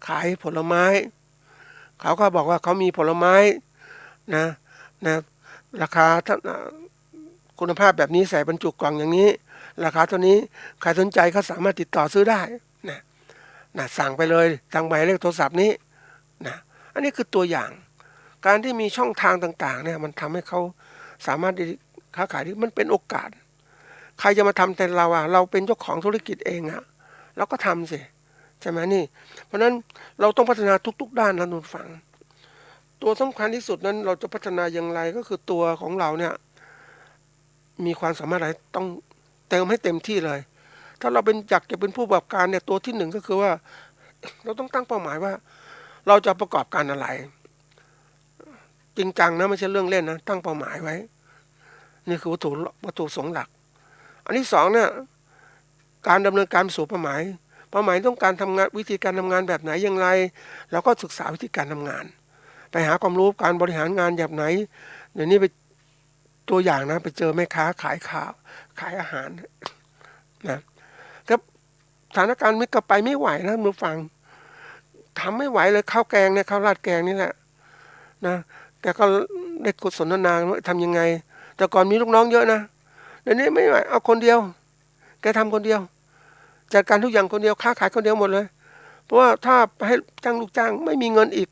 S4: ขายผลไม้เขาก็บอกว่าเขามีผลไม้นะราคาคุณภาพแบบนี้ใส่บรรจุกล่องอย่างนี้ราคาเท่านี้ใครสนใจเขาสามารถติดต่อซื้อได้นะสั่งไปเลยทางหมายเลขโทรศัพท์นี้นะอันนี้คือตัวอย่างการที่มีช่องทางต่างๆเนี่ยมันทำให้เขาสามารถค้าขายได้มันเป็นโอกาสใครจะมาทำแทนเราเราเป็นเจ้าของธุรกิจเองเราก็ทำสิใช่ไหมนี่เพราะนั้นเราต้องพัฒนาทุกๆด้านนะทุกฝั่งตัวสำคัญที่สุดนั้นเราจะพัฒนาอย่างไรก็คือตัวของเราเนี่ยมีความสามารถอะไรต้องเติมให้เต็มที่เลยถ้าเราเป็นอยากจะเป็นผู้ประกอบการเนี่ยตัวที่1ก็คือว่าเราต้องตั้งเป้าหมายว่าเราจะประกอบการอะไรจริงจังนะไม่ใช่เรื่องเล่นนะตั้งเป้าหมายไว้นี่คือวัตถุประสงค์หลักอันที่2เนี่ยการดำเนินการสู่เป้าหมายต้องการทำงานวิธีการทำงานแบบไหนอย่างไรแล้วก็ศึกษาวิธีการทำงานไปหาความรู้การบริหารงานแบบไหนเดี๋ยวนี้ไปตัวอย่างนะไปเจอแม่ค้าขายข้าวขายอาหารนะครับสถานการณ์ไม่ก็ไปไม่ไหวนะมือฟังทำไม่ไหวเลยข้าวแกงเนี่ยข้าวราดแกงนี่แหละนะแกก็ได้กดสนทนาว่าทำยังไงแต่ก่อนมีลูกน้องเยอะนะเดี๋ยวนี้ไม่ไหวเอาคนเดียวแกทำคนเดียวจัดการทุกอย่างคนเดียวค้าขายคนเดียวหมดเลยเพราะว่าถ้าให้จ้างลูกจ้างไม่มีเงินอีก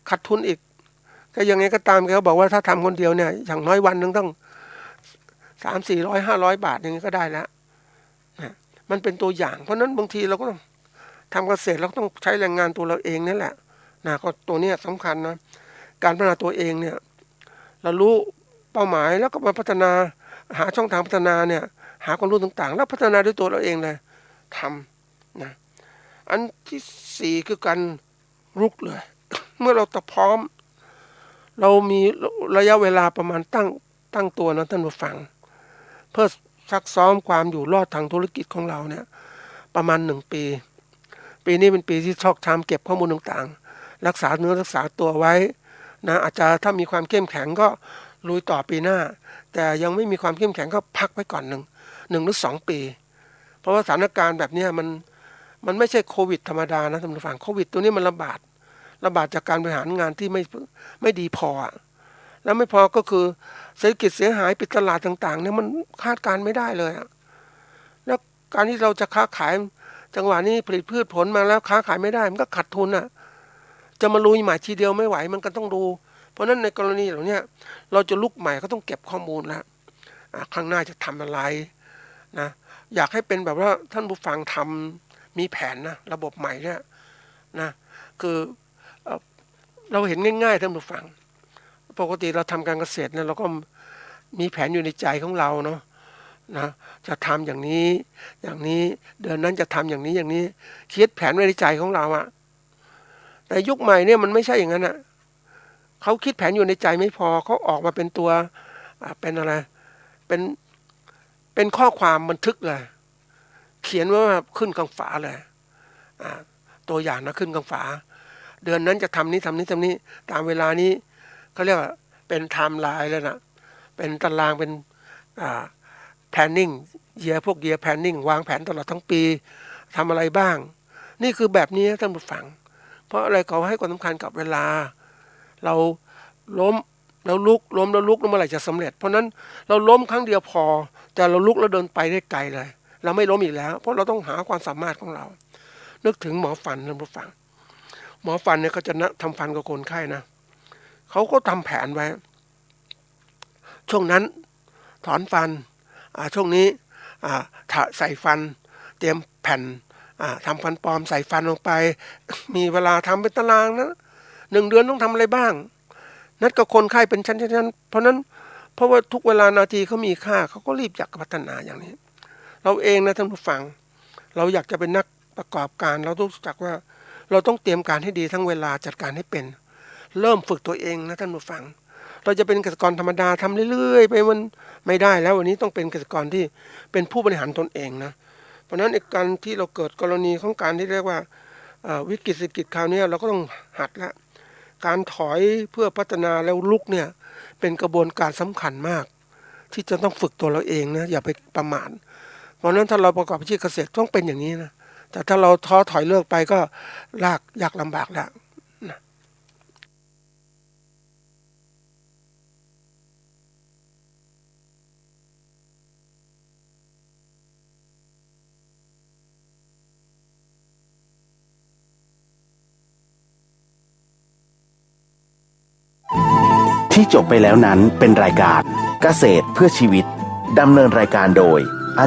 S4: ขาดทุนอีกก็ยังไงก็ตามแกบอกว่าถ้าทำคนเดียวเนี่ยอย่างน้อยวันนึงต้อง300-400-500 บาทอย่างนี้ก็ได้แล้วนะมันเป็นตัวอย่างเพราะนั้นบางทีเราก็ต้องทำเกษตรเราต้องใช้แรงงานตัวเราเองนั่นแหละนะก็ตัวนี้สำคัญนะการพัฒนาตัวเองเนี่ยเรารู้เป้าหมายแล้วก็มาพัฒนาหาช่องทางพัฒนาเนี่ยหาความรู้ต่างๆแล้วพัฒนาด้วยตัวเราเองเลยทำนะอันที่4คือการรุกเลย เมื่อเราพร้อมเรามีระยะเวลาประมาณตั้งตัวนะท่านผู้ฟังเพื่อซักซ้อมความอยู่รอดทางธุรกิจของเราเนี่ยประมาณ1 ปีนี้เป็นปีที่ชอกช้ำเก็บข้อมูลต่างๆรักษาเนื้อรักษาตัวไว้ นะอาจจะถ้ามีความเข้มแข็งก็ลุยต่อปีหน้าแต่ยังไม่มีความเข้มแข็งก็พักไว้ก่อนหนึ่งหรือ2 ปีเพราะว่าสถานการณ์แบบนี้มันไม่ใช่โควิดธรรมดานะท่านผู้ฟังโควิดตัวนี้มันระบาดจากการบริหารงานที่ไม่ดีพอแล้วไม่พอก็คือเศรษฐกิจเสียหายปิดตลาดต่างๆเนี่ยมันคาดการไม่ได้เลยแล้วการที่เราจะค้าขายจังหวะนี้ผลิตพืชผลมาแล้วค้าขายไม่ได้มันก็ขาดทุนจะมาลุยใหม่ทีเดียวไม่ไหวมันก็ต้องดูเพราะนั้นในกรณีเหล่านี้เราจะลุกใหม่ก็ต้องเก็บข้อมูลแล้วข้างหน้าจะทำอะไรนะอยากให้เป็นแบบว่าท่านผู้ฟังทำมีแผนนะระบบใหม่เนี่ยนะคือเราเห็นง่ายๆท่านผู้ฟังปกติเราทำการเกษตรเนี่ยเราก็มีแผนอยู่ในใจของเราเนาะนะจะทำอย่างนี้เดือนนั้นจะทำอย่างนี้คิดแผนไว้ในใจของเราแต่ยุคใหม่เนี่ยมันไม่ใช่อย่างนั้นเขาคิดแผนอยู่ในใจไม่พอเขาออกมาเป็นตัวเป็นอะไรเป็นข้อความบันทึกเลยเขียนไว้ว่าขึ้นกลางฝาเลยตัวอย่างนะขึ้นกลางฝาเดือนนั้นจะทำนี้ตามเวลานี้เขาเรียกว่าเป็นไทม์ไลน์แล้วนะเป็นตารางเป็นplanning year planning วางแผนตลอดทั้งปีทำอะไรบ้างนี่คือแบบนี้ท่านผู้ฟังเพราะอะไรเขาให้ความสำคัญกับเวลาเราล้มแล้วลุกล้มแล้วลุกแล้วเมื่อไหร่จะสำเร็จเพราะนั้นเราล้มครั้งเดียวพอแต่เราลุกแล้วเดินไปได้ไกลเลยเราไม่ล้มอีกแล้วเพราะเราต้องหาความสามารถของเรานึกถึงหมอฟันท่านผู้ฟังหมอฟันเนี่ยเขาจะทำฟันกับคนไข้นะเขาก็ทำแผนไว้ช่วงนั้นถอนฟันช่วงนี้ใส่ฟันเตรียมแผ่นทำฟันปลอมใส่ฟันลงไปมีเวลาทำเป็นตารางนะ1 เดือนต้องทำอะไรบ้างนัดกับคนไข้เป็นชั้นๆเพราะว่าทุกเวลานาทีเขามีค่าเขาก็รีบอยากพัฒนาอย่างนี้เราเองนะท่านผู้ฟังเราอยากจะเป็นนักประกอบการเราต้องรู้จักว่าเราต้องเตรียมการให้ดีทั้งเวลาจัดการให้เป็นเริ่มฝึกตัวเองนะท่านผู้ฟังเราจะเป็นเกษตรกรธรรมดาทำเรื่อยๆไปมันไม่ได้แล้ววันนี้ต้องเป็นเกษตรกรที่เป็นผู้บริหารตนเองนะเพราะฉะนั้นการที่เราเกิดกรณีของการที่เรียกว่าวิกฤตเศรษฐกิจคราวนี้เราก็ต้องหัดละการถอยเพื่อพัฒนาแล้วลุกเนี่ยเป็นกระบวนการสำคัญมากที่จะต้องฝึกตัวเราเองนะอย่าไปประมาทเพราะนั้นถ้าเราประกอบอาชีพเกษตรต้องเป็นอย่างนี้นะแต่ถ้าเราท้อถอยเลิกไปก็ยากลำบากแล้วนะ
S5: ที่จบไปแล้วนั้นเป็นรายการเกษตรเพื่อชีวิตดำเนินรายการโดย